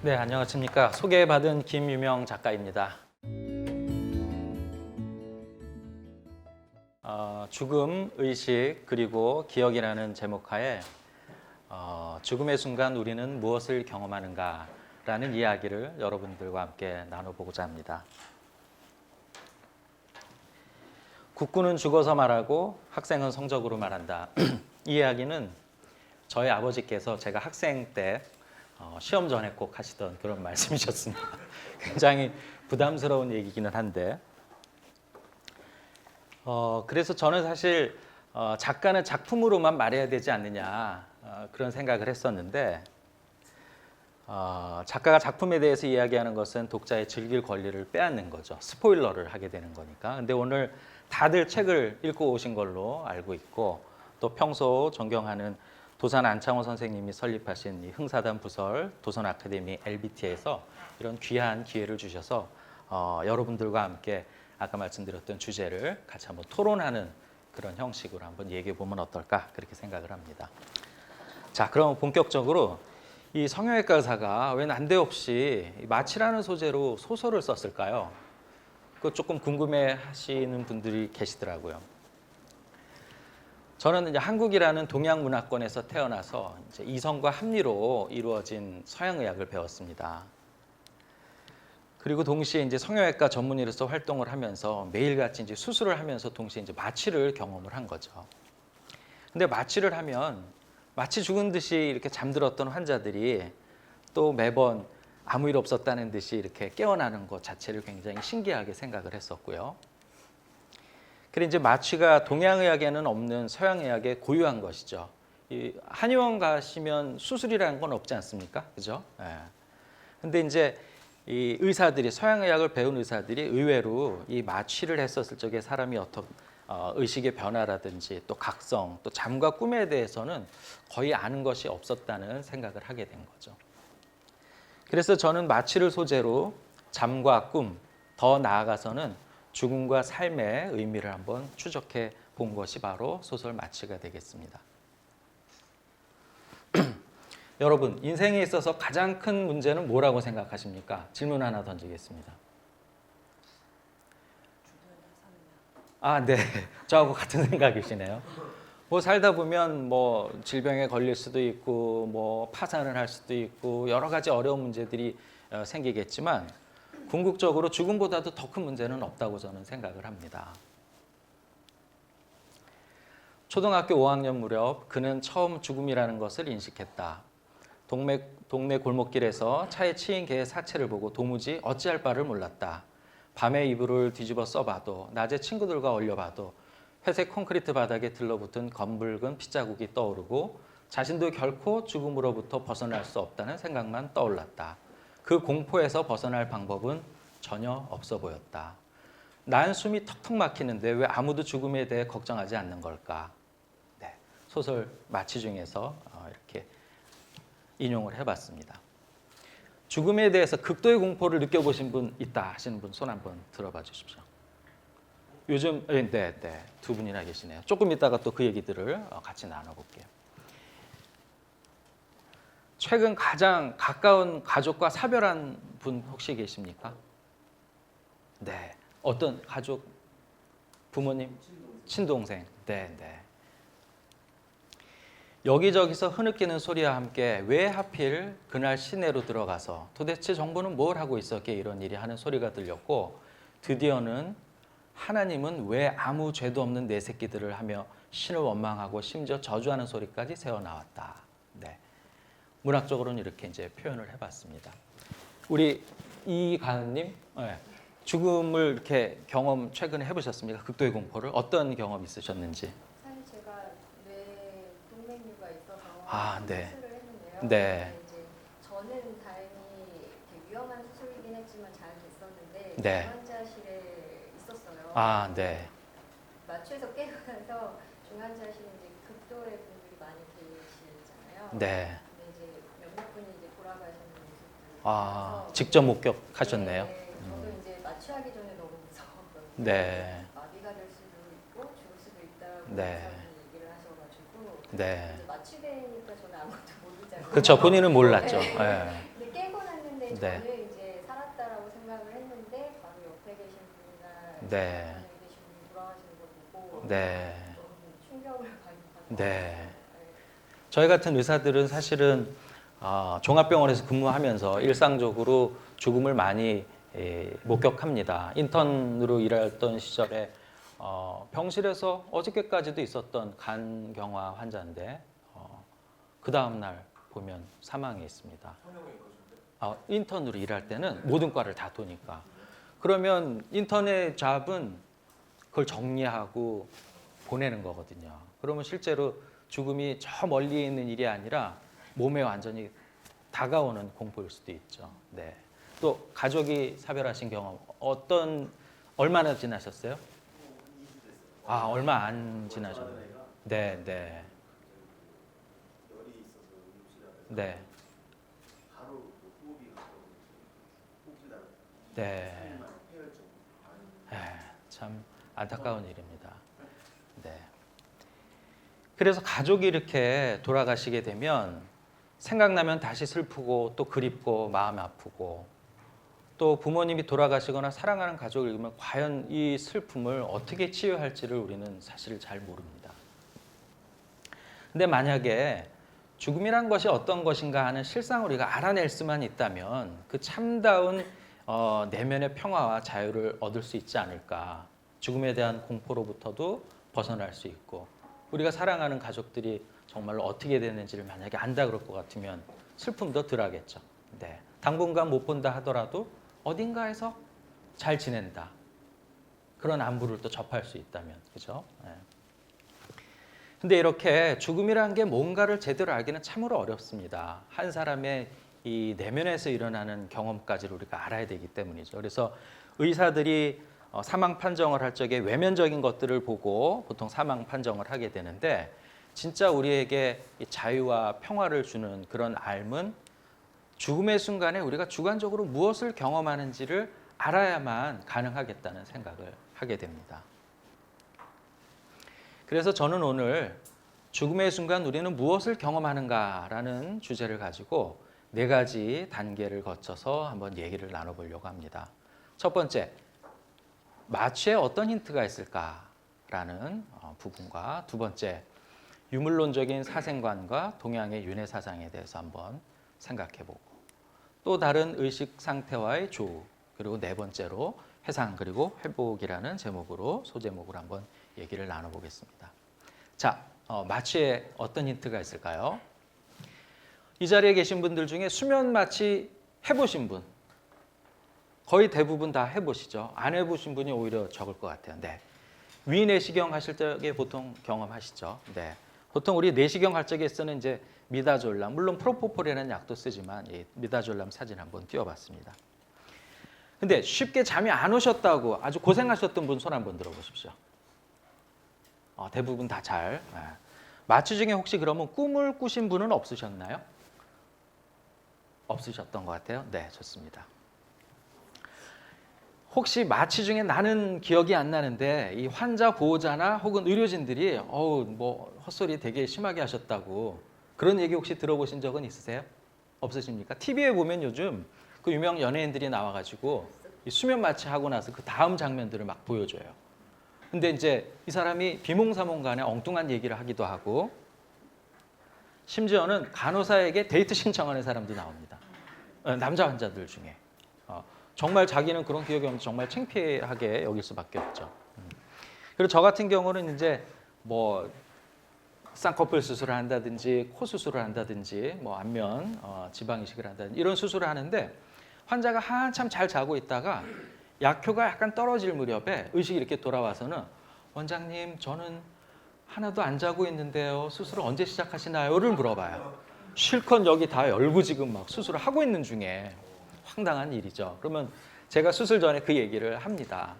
네, 안녕하십니까. 소개받은 김유명 작가입니다. 죽음, 의식, 그리고 기억이라는 제목하에 죽음의 순간 우리는 무엇을 경험하는가 라는 이야기를 여러분들과 함께 나눠보고자 합니다. 국군은 죽어서 말하고 학생은 성적으로 말한다. 이 이야기는 저희 아버지께서 제가 학생 때 시험 전에 꼭 하시던 그런 말씀이셨습니다. 굉장히 부담스러운 얘기기는 한데 그래서 저는 사실 작가는 작품으로만 말해야 되지 않느냐 그런 생각을 했었는데 작가가 작품에 대해서 이야기하는 것은 독자의 즐길 권리를 빼앗는 거죠. 스포일러를 하게 되는 거니까. 근데 오늘 다들 책을 읽고 오신 걸로 알고 있고 또 평소 존경하는 도산 안창호 선생님이 설립하신 이 흥사단 부설 도선 아카데미 LBT에서 이런 귀한 기회를 주셔서 여러분들과 함께 아까 말씀드렸던 주제를 같이 한번 토론하는 그런 형식으로 한번 얘기해 보면 어떨까 그렇게 생각을 합니다. 자, 그럼 본격적으로 이 성형외과 의사가 왜 난데없이 마취라는 소재로 소설을 썼을까요? 그거 조금 궁금해하시는 분들이 계시더라고요. 저는 이제 한국이라는 동양 문화권에서 태어나서 이제 이성과 합리로 이루어진 서양의학을 배웠습니다. 그리고 동시에 이제 성형외과 전문의로서 활동을 하면서 매일같이 이제 수술을 하면서 동시에 이제 마취를 경험을 한 거죠. 근데 마취를 하면 마치 죽은 듯이 이렇게 잠들었던 환자들이 또 매번 아무 일 없었다는 듯이 이렇게 깨어나는 것 자체를 굉장히 신기하게 생각을 했었고요. 그리고 이제 마취가 동양의학에는 없는 서양의학의 고유한 것이죠. 이 한의원 가시면 수술이라는 건 없지 않습니까? 그죠? 예. 근데 이제 이 의사들이 서양의학을 배운 의사들이 의외로 이 마취를 했었을 적에 사람이 어떤 의식의 변화라든지 또 각성, 또 잠과 꿈에 대해서는 거의 아는 것이 없었다는 생각을 하게 된 거죠. 그래서 저는 마취를 소재로 잠과 꿈, 더 나아가서는 죽음과 삶의 의미를 한번 추적해 본 것이 바로 소설 마취가 되겠습니다. 여러분, 인생에 있어서 가장 큰 문제는 뭐라고 생각하십니까? 질문 하나 던지겠습니다. 네. 저하고 같은 생각이시네요. 뭐 살다 보면 뭐 질병에 걸릴 수도 있고 뭐 파산을 할 수도 있고 여러 가지 어려운 문제들이 생기겠지만 궁극적으로 죽음보다도 더 큰 문제는 없다고 저는 생각을 합니다. 초등학교 5학년 무렵 그는 처음 죽음이라는 것을 인식했다. 동네 골목길에서 차에 치인 개의 사체를 보고 도무지 어찌할 바를 몰랐다. 밤에 이불을 뒤집어 써봐도 낮에 친구들과 어울려봐도 회색 콘크리트 바닥에 들러붙은 검붉은 핏자국이 떠오르고 자신도 결코 죽음으로부터 벗어날 수 없다는 생각만 떠올랐다. 그 공포에서 벗어날 방법은 전혀 없어 보였다. 난 숨이 턱턱 막히는데 왜 아무도 죽음에 대해 걱정하지 않는 걸까? 네, 소설 마취 중에서 이렇게 인용을 해봤습니다. 죽음에 대해서 극도의 공포를 느껴보신 분 있다 하시는 분 손 한번 들어봐 주십시오. 요즘 네, 두 분이나 계시네요. 조금 이따가 또 그 얘기들을 같이 나눠볼게요. 최근 가장 가까운 가족과 사별한 분 혹시 계십니까? 네. 어떤 가족? 부모님? 친동생. 네. 여기저기서 흐느끼는 소리와 함께 왜 하필 그날 시내로 들어가서 도대체 정부는 뭘 하고 있었기에 이런 일이 하는 소리가 들렸고 드디어는 하나님은 왜 아무 죄도 없는 내 새끼들을 하며 신을 원망하고 심지어 저주하는 소리까지 새어나왔다. 네. 문학적으로는 이렇게 이제 표현을 해봤습니다. 우리 이가은님, 네. 죽음을 이렇게 경험 최근에 해보셨습니까? 극도의 공포를 어떤 경험 있으셨는지? 사실 제가 뇌 동맥류가 있어서 네. 수술을 했는데요. 네. 이제 저는 다행히 되게 위험한 수술이긴 했지만 잘 됐었는데 네. 중환자실에 있었어요. 네. 마취에서 깨고 나서 중환자실에 이제 극도의 분들이 많이 계시잖아요. 네. 근데 이제 몇몇 분이 이제 돌아가시는 모습들을 직접 목격하셨네요. 네. 저도 이제 마취하기 전에 너무 무서웠거든요. 네. 마비가 될 수도 있고 죽을 수도 있다고 네. 의사분이 얘기를 하셔가지고 네. 이제 마취되니까 저는 아무것도 모르잖아요. 그렇죠. 본인은 몰랐죠. 네. 네. 근데 깨고 났는데 네. 저는 이제 살았다라고 생각을 했는데 바로 옆에 계신 분이나 네. 주변에 계신 분이 돌아가시는 걸 보고 네. 너무 충격을 많이 받았어요. 네. 저희 같은 의사들은 사실은 종합병원에서 근무하면서 일상적으로 죽음을 많이 목격합니다. 인턴으로 일했던 시절에 병실에서 어저께까지도 있었던 간경화 환자인데 그 다음 날 보면 사망해 있습니다. 인턴으로 일할 때는 모든 과를 다 도니까. 그러면 인턴의 잡은 그걸 정리하고 보내는 거거든요. 그러면 실제로 죽음이 저 멀리 있는 일이 아니라 몸에 완전히 다가오는 공포일 수도 있죠. 네. 또 가족이 사별하신 경험 얼마나 지나셨어요? 얼마 안 지나셨네요. 네, 네. 네. 네. 참 안타까운 일입니다. 네. 그래서 가족이 이렇게 돌아가시게 되면 생각나면 다시 슬프고 또 그립고 마음 아프고 또 부모님이 돌아가시거나 사랑하는 가족을 잃으면 과연 이 슬픔을 어떻게 치유할지를 우리는 사실 잘 모릅니다. 근데 만약에 죽음이란 것이 어떤 것인가 하는 실상을 우리가 알아낼 수만 있다면 그 참다운 내면의 평화와 자유를 얻을 수 있지 않을까. 죽음에 대한 공포로부터도 벗어날 수 있고 우리가 사랑하는 가족들이 정말로 어떻게 되는지를 만약에 안다 그럴 것 같으면 슬픔도 덜하겠죠. 네. 당분간 못 본다 하더라도 어딘가에서 잘 지낸다. 그런 안부를 또 접할 수 있다면. 그죠? 네. 근데 이렇게 죽음이라는 게 뭔가를 제대로 알기는 참으로 어렵습니다. 한 사람의 이 내면에서 일어나는 경험까지를 우리가 알아야 되기 때문이죠. 그래서 의사들이 사망 판정을 할 적에 외면적인 것들을 보고 보통 사망 판정을 하게 되는데 진짜 우리에게 자유와 평화를 주는 그런 알은 죽음의 순간에 우리가 주관적으로 무엇을 경험하는지를 알아야만 가능하겠다는 생각을 하게 됩니다. 그래서 저는 오늘 죽음의 순간 우리는 무엇을 경험하는가라는 주제를 가지고 4가지 단계를 거쳐서 한번 얘기를 나눠보려고 합니다. 첫 번째, 마취에 어떤 힌트가 있을까라는 부분과 두 번째, 유물론적인 사생관과 동양의 윤회 사상에 대해서 한번 생각해보고 또 다른 의식 상태와의 조우 그리고 네 번째로 회상 그리고 회복이라는 제목으로 소제목으로 한번 얘기를 나눠보겠습니다. 자, 마취에 어떤 힌트가 있을까요? 이 자리에 계신 분들 중에 수면 마취 해보신 분 거의 대부분 다 해보시죠. 안 해보신 분이 오히려 적을 것 같아요. 네. 위내시경 하실 적에 보통 경험하시죠. 네. 보통 우리 내시경 할 적에 쓰는 이제 미다졸람, 물론 프로포폴이라는 약도 쓰지만 이 미다졸람 사진 한번 띄워봤습니다. 근데 쉽게 잠이 안 오셨다고 아주 고생하셨던 분 손 한번 들어보십시오. 대부분 다 잘. 네. 마취 중에 혹시 그러면 꿈을 꾸신 분은 없으셨나요? 없으셨던 것 같아요. 네, 좋습니다. 혹시 마취 중에 나는 기억이 안 나는데 이 환자 보호자나 혹은 의료진들이 뭐 헛소리 되게 심하게 하셨다고 그런 얘기 혹시 들어보신 적은 있으세요? 없으십니까? TV에 보면 요즘 그 유명 연예인들이 나와가지고 이 수면 마취 하고 나서 그 다음 장면들을 막 보여줘요. 근데 이제 이 사람이 비몽사몽간에 엉뚱한 얘기를 하기도 하고 심지어는 간호사에게 데이트 신청하는 사람도 나옵니다. 남자 환자들 중에. 정말 자기는 그런 기억이 없는데 정말 창피하게 여길 수밖에 없죠. 그리고 저 같은 경우는 이제 뭐 쌍꺼풀 수술을 한다든지 코 수술을 한다든지 뭐 안면 지방 이식을 한다든지 이런 수술을 하는데 환자가 한참 잘 자고 있다가 약효가 약간 떨어질 무렵에 의식이 이렇게 돌아와서는 원장님 저는 하나도 안 자고 있는데요. 수술을 언제 시작하시나요?를 물어봐요. 실컷 여기 다 열고 지금 막 수술을 하고 있는 중에 황당한 일이죠. 그러면 제가 수술 전에 그 얘기를 합니다.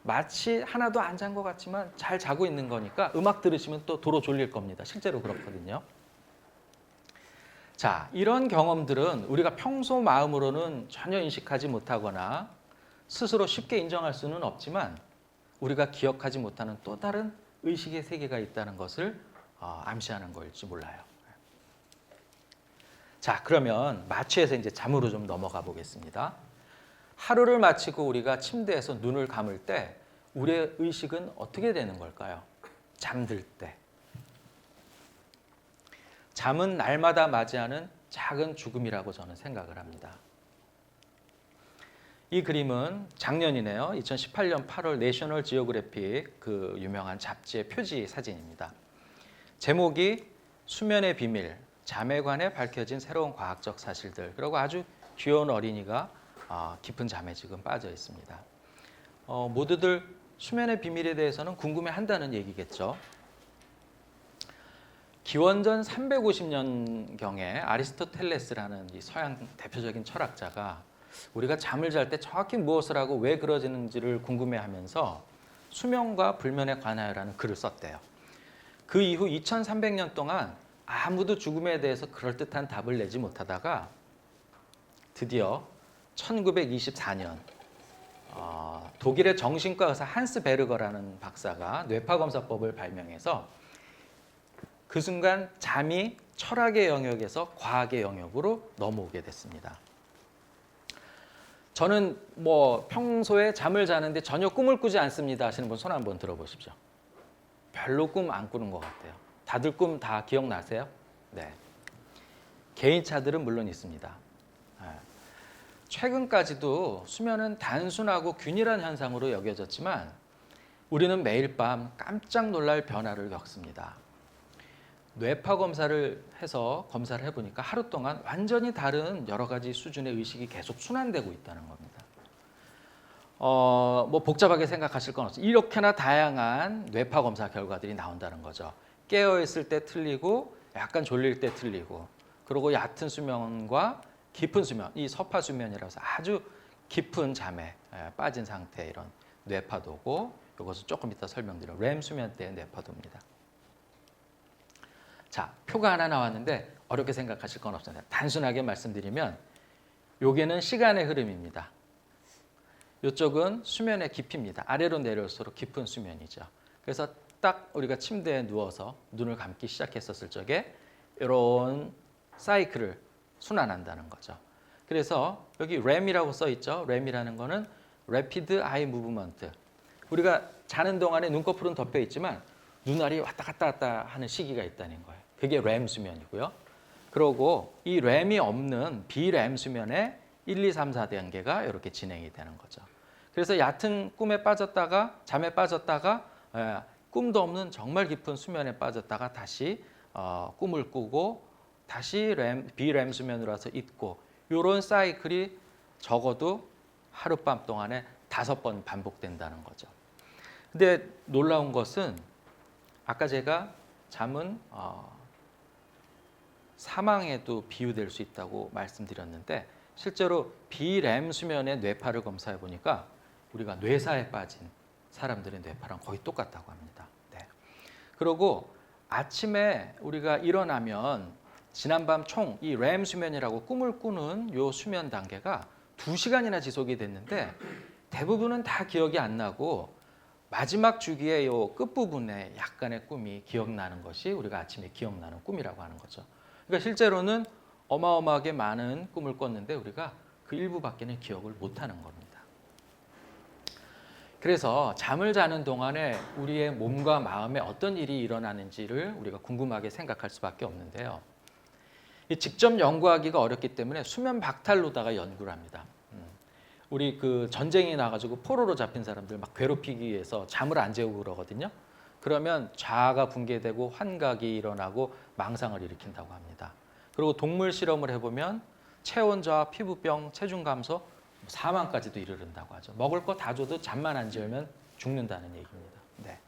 마치 하나도 안 잔 것 같지만 잘 자고 있는 거니까 음악 들으시면 또 도로 졸릴 겁니다. 실제로 그렇거든요. 자, 이런 경험들은 우리가 평소 마음으로는 전혀 인식하지 못하거나 스스로 쉽게 인정할 수는 없지만 우리가 기억하지 못하는 또 다른 의식의 세계가 있다는 것을 암시하는 거일지 몰라요. 자, 그러면 마취해서 이제 잠으로 좀 넘어가 보겠습니다. 하루를 마치고 우리가 침대에서 눈을 감을 때 우리의 의식은 어떻게 되는 걸까요? 잠들 때. 잠은 날마다 맞이하는 작은 죽음이라고 저는 생각을 합니다. 이 그림은 작년이네요. 2018년 8월 내셔널 지오그래픽 그 유명한 잡지의 표지 사진입니다. 제목이 수면의 비밀, 잠에 관해 밝혀진 새로운 과학적 사실들. 그리고 아주 귀여운 어린이가 깊은 잠에 지금 빠져 있습니다. 모두들 수면의 비밀에 대해서는 궁금해한다는 얘기겠죠. 기원전 350년경에 아리스토텔레스라는 이 서양 대표적인 철학자가 우리가 잠을 잘 때 정확히 무엇을 하고 왜 그러지는지를 궁금해하면서 수면과 불면에 관하여라는 글을 썼대요. 그 이후 2300년 동안 아무도 죽음에 대해서 그럴듯한 답을 내지 못하다가 드디어 1924년 독일의 정신과 의사 한스 베르거라는 박사가 뇌파검사법을 발명해서 그 순간 잠이 철학의 영역에서 과학의 영역으로 넘어오게 됐습니다. 저는 평소에 잠을 자는데 전혀 꿈을 꾸지 않습니다 하시는 분 손 한번 들어보십시오. 별로 꿈 안 꾸는 것 같아요. 다들 꿈 다 기억나세요? 네. 개인차들은 물론 있습니다. 최근까지도 수면은 단순하고 균일한 현상으로 여겨졌지만 우리는 매일 밤 깜짝 놀랄 변화를 겪습니다. 뇌파 검사를 해서 검사를 해보니까 하루 동안 완전히 다른 여러 가지 수준의 의식이 계속 순환되고 있다는 겁니다. 복잡하게 생각하실 건 없어요. 이렇게나 다양한 뇌파 검사 결과들이 나온다는 거죠. 깨어있을 때 틀리고 약간 졸릴 때 틀리고 그리고 얕은 수면과 깊은 수면, 이 서파 수면이라고 해서 아주 깊은 잠에 빠진 상태의 이런 뇌파도고 이것을 조금 이따 설명드릴 렘 수면 때의 뇌파도입니다. 자, 표가 하나 나왔는데 어렵게 생각하실 건 없습니다. 단순하게 말씀드리면 여기는 시간의 흐름입니다. 이쪽은 수면의 깊이입니다. 아래로 내려올수록 깊은 수면이죠. 그래서 딱 우리가 침대에 누워서 눈을 감기 시작했었을 적에 이런 사이클을 순환한다는 거죠. 그래서 여기 REM이라고 써 있죠. REM이라는 거는 Rapid Eye Movement. 우리가 자는 동안에 눈꺼풀은 덮여 있지만 눈알이 왔다 갔다 하는 시기가 있다는 거예요. 그게 REM 수면이고요. 그리고 이 REM이 없는 비REM 수면의 1, 2, 3, 4단계가 이렇게 진행이 되는 거죠. 그래서 얕은 꿈에 빠졌다가 잠에 빠졌다가 꿈도 없는 정말 깊은 수면에 빠졌다가 다시 꿈을 꾸고 다시 비REM 수면으로 와서 잊고 이런 사이클이 적어도 하룻밤 동안에 5번 반복된다는 거죠. 근데 놀라운 것은 아까 제가 잠은 사망에도 비유될 수 있다고 말씀드렸는데 실제로 비REM 수면의 뇌파를 검사해 보니까 우리가 뇌사에 빠진 사람들의 뇌파랑 거의 똑같다고 합니다. 네. 그리고 아침에 우리가 일어나면 지난밤 총 이 REM 수면이라고 꿈을 꾸는 요 수면 단계가 2시간이나 지속이 됐는데 대부분은 다 기억이 안 나고 마지막 주기의 요 끝부분에 약간의 꿈이 기억나는 것이 우리가 아침에 기억나는 꿈이라고 하는 거죠. 그러니까 실제로는 어마어마하게 많은 꿈을 꿨는데 우리가 그 일부밖에는 기억을 못하는 겁니다. 그래서 잠을 자는 동안에 우리의 몸과 마음에 어떤 일이 일어나는지를 우리가 궁금하게 생각할 수밖에 없는데요. 직접 연구하기가 어렵기 때문에 수면 박탈로다가 연구를 합니다. 우리 그 전쟁이 나가지고 포로로 잡힌 사람들 막 괴롭히기 위해서 잠을 안 재우고 그러거든요. 그러면 자아가 붕괴되고 환각이 일어나고 망상을 일으킨다고 합니다. 그리고 동물 실험을 해보면 체온저하, 피부병, 체중 감소, 사망까지도 이르른다고 하죠. 먹을 거 다 줘도 잠만 안 재우면 죽는다는 얘기입니다. 네.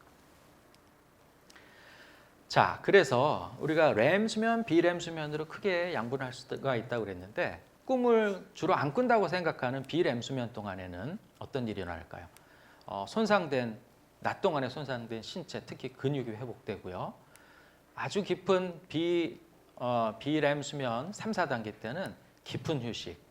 자, 그래서 우리가 REM 수면, 비REM 수면으로 크게 양분할 수가 있다고 그랬는데 꿈을 주로 안 꾼다고 생각하는 비REM 수면 동안에는 어떤 일이 일어날까요? 낮 동안에 손상된 신체, 특히 근육이 회복되고요. 아주 깊은 비REM 수면 3, 4단계 때는 깊은 휴식,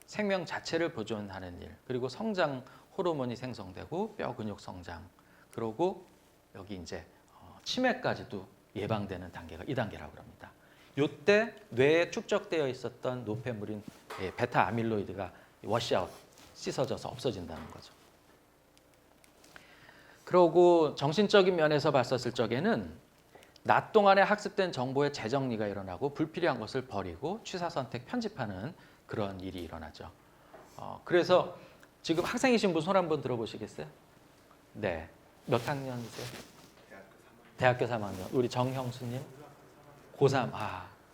생명 자체를 보존하는 일, 그리고 성장 호르몬이 생성되고 뼈 근육 성장, 그리고 여기 이제 치매까지도 예방되는 단계가 2단계라고 합니다. 요때 뇌에 축적되어 있었던 노폐물인 베타 아밀로이드가 워시아웃, 씻어져서 없어진다는 거죠. 그러고 정신적인 면에서 봤었을 적에는 낮 동안에 학습된 정보의 재정리가 일어나고 불필요한 것을 버리고 취사 선택 편집하는 그런 일이 일어나죠. 그래서 지금 학생이신 분 손 한번 들어보시겠어요? 네. 몇 학년이세요? 대학교 3학년. 우리 정형수님? 고3.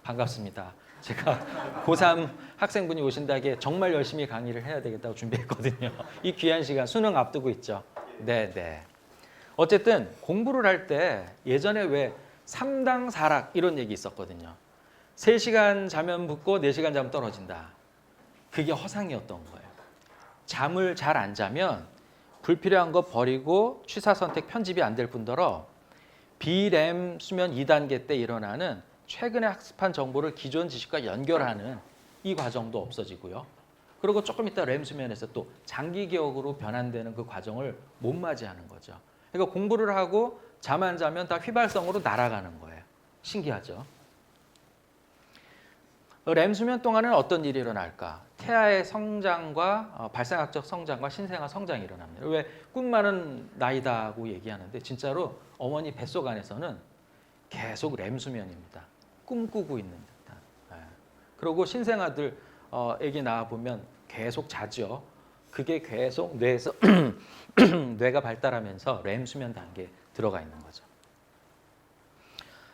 반갑습니다. 제가 고3 학생분이 오신다기에 정말 열심히 강의를 해야 되겠다고 준비했거든요. 이 귀한 시간 수능 앞두고 있죠. 네. 어쨌든 공부를 할 때 예전에 왜 3당 4락 이런 얘기 있었거든요. 3시간 자면 붙고 4시간 자면 떨어진다. 그게 허상이었던 거예요. 잠을 잘 안 자면 불필요한 거 버리고 취사 선택 편집이 안 될 뿐더러 비렘 수면 2단계 때 일어나는 최근에 학습한 정보를 기존 지식과 연결하는 이 과정도 없어지고요. 그리고 조금 이따 렘 수면에서 또 장기 기억으로 변환되는 그 과정을 못 맞이하는 거죠. 그러니까 공부를 하고 잠 안 자면 다 휘발성으로 날아가는 거예요. 신기하죠? 렘 수면 동안은 어떤 일이 일어날까? 태아의 성장과 발생학적 성장과 신생아 성장이 일어납니다. 왜 꿈 많은 나이다고 얘기하는데 진짜로 어머니 뱃속 안에서는 계속 렘 수면입니다. 꿈꾸고 있는 듯한. 그리고 신생아들 애기 낳아 보면 계속 자죠. 그게 계속 뇌에서 뇌가 발달하면서 렘 수면 단계에 들어가 있는 거죠.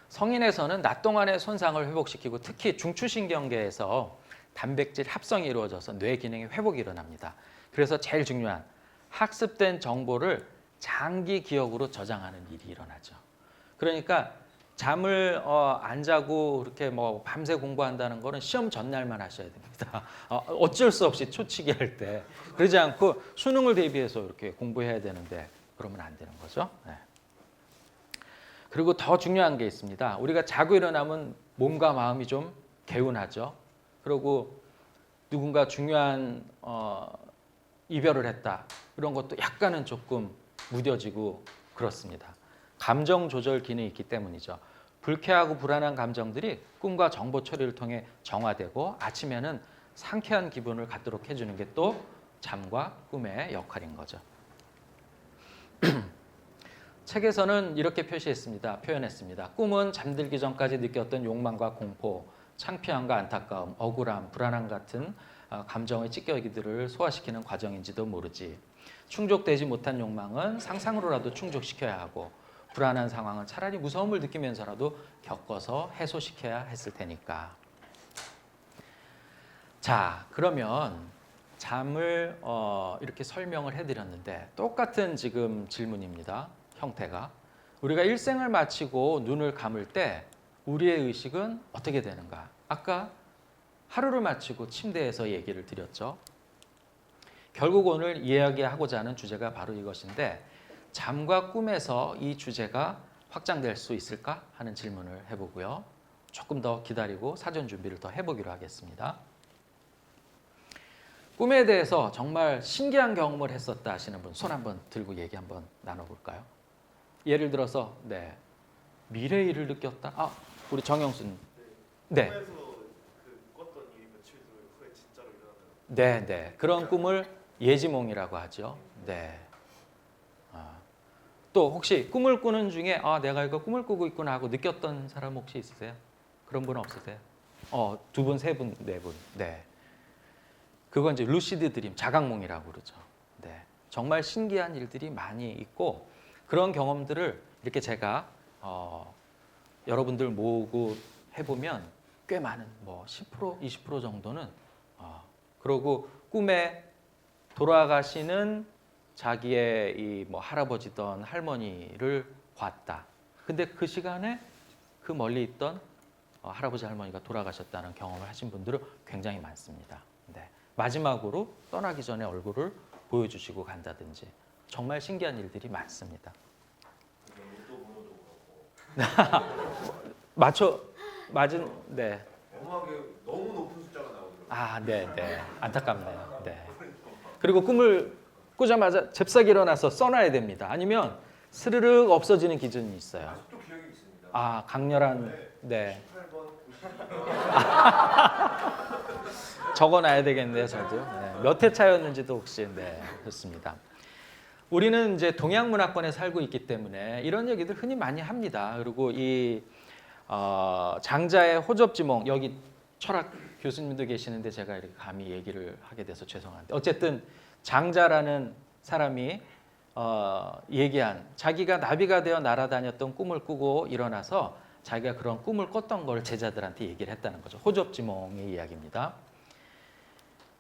성인에서는 낮 동안의 손상을 회복시키고 특히 중추신경계에서 단백질 합성이 이루어져서 뇌 기능의 회복이 일어납니다. 그래서 제일 중요한 학습된 정보를 장기 기억으로 저장하는 일이 일어나죠. 그러니까 잠을 안 자고 그렇게 뭐 밤새 공부한다는 거는 시험 전날만 하셔야 됩니다. 어쩔 수 없이 초치기 할 때 그러지 않고 수능을 대비해서 이렇게 공부해야 되는데 그러면 안 되는 거죠. 네. 그리고 더 중요한 게 있습니다. 우리가 자고 일어나면 몸과 마음이 좀 개운하죠. 그리고 누군가 중요한 이별을 했다. 이런 것도 약간은 조금 무뎌지고 그렇습니다. 감정 조절 기능이 있기 때문이죠. 불쾌하고 불안한 감정들이 꿈과 정보 처리를 통해 정화되고 아침에는 상쾌한 기분을 갖도록 해주는 게 또 잠과 꿈의 역할인 거죠. 책에서는 이렇게 표현했습니다. 꿈은 잠들기 전까지 느꼈던 욕망과 공포, 창피함과 안타까움, 억울함, 불안함 같은 감정의 찌꺼기들을 소화시키는 과정인지도 모르지. 충족되지 못한 욕망은 상상으로라도 충족시켜야 하고 불안한 상황은 차라리 무서움을 느끼면서라도 겪어서 해소시켜야 했을 테니까. 자, 그러면 잠을 이렇게 설명을 해드렸는데 똑같은 지금 질문입니다. 형태가. 우리가 일생을 마치고 눈을 감을 때 우리의 의식은 어떻게 되는가? 아까 하루를 마치고 침대에서 얘기를 드렸죠. 결국 오늘 이야기하고자 하는 주제가 바로 이것인데 잠과 꿈에서 이 주제가 확장될 수 있을까 하는 질문을 해보고요. 조금 더 기다리고 사전 준비를 더 해보기로 하겠습니다. 꿈에 대해서 정말 신기한 경험을 했었다 하시는 분 손 한번 들고 얘기 한번 나눠볼까요? 예를 들어서 미래의 일을 느꼈다. 우리 정영수님. 네. 꿈에서 그 꿨던 일이 며칠 후에 진짜로 일어나는. 네. 그런 꿈을 예지몽이라고 하죠. 네. 또 혹시 꿈을 꾸는 중에 내가 이거 꿈을 꾸고 있구나 하고 느꼈던 사람 혹시 있으세요? 그런 분 없으세요? 2분, 3분, 4분. 네. 그건 이제 루시드 드림, 자각몽이라고 그러죠. 네. 정말 신기한 일들이 많이 있고 그런 경험들을 이렇게 제가 여러분들 모으고 해보면 꽤 많은 10%, 20% 정도는 그러고 꿈에 돌아가시는 자기의 이 할아버지든 할머니를 봤다. 근데 그 시간에 그 멀리 있던 할아버지 할머니가 돌아가셨다는 경험을 하신 분들은 굉장히 많습니다. 네. 마지막으로 떠나기 전에 얼굴을 보여주시고 간다든지 정말 신기한 일들이 많습니다. 맞은 네. 엄하게 너무 높은 숫자가 나오더라고요. 네. 안타깝네요. 네. 그리고 꿈을 꾸자마자 잽싸게 일어나서 써놔야 됩니다. 아니면 스르륵 없어지는 기준이 있어요. 아직도 기억이 있습니다. 아, 강렬한 네. 18번, 적어놔야 되겠네요, 저도. 네. 몇 회 차였는지도 혹시 네, 좋습니다. 우리는 이제 동양 문화권에 살고 있기 때문에 이런 얘기들 흔히 많이 합니다. 그리고 이 장자의 호접지몽 여기 철학 교수님도 계시는데 제가 이렇게 감히 얘기를 하게 돼서 죄송한데 어쨌든 장자라는 사람이 얘기한 자기가 나비가 되어 날아다녔던 꿈을 꾸고 일어나서 자기가 그런 꿈을 꿨던 걸 제자들한테 얘기를 했다는 거죠. 호접지몽의 이야기입니다.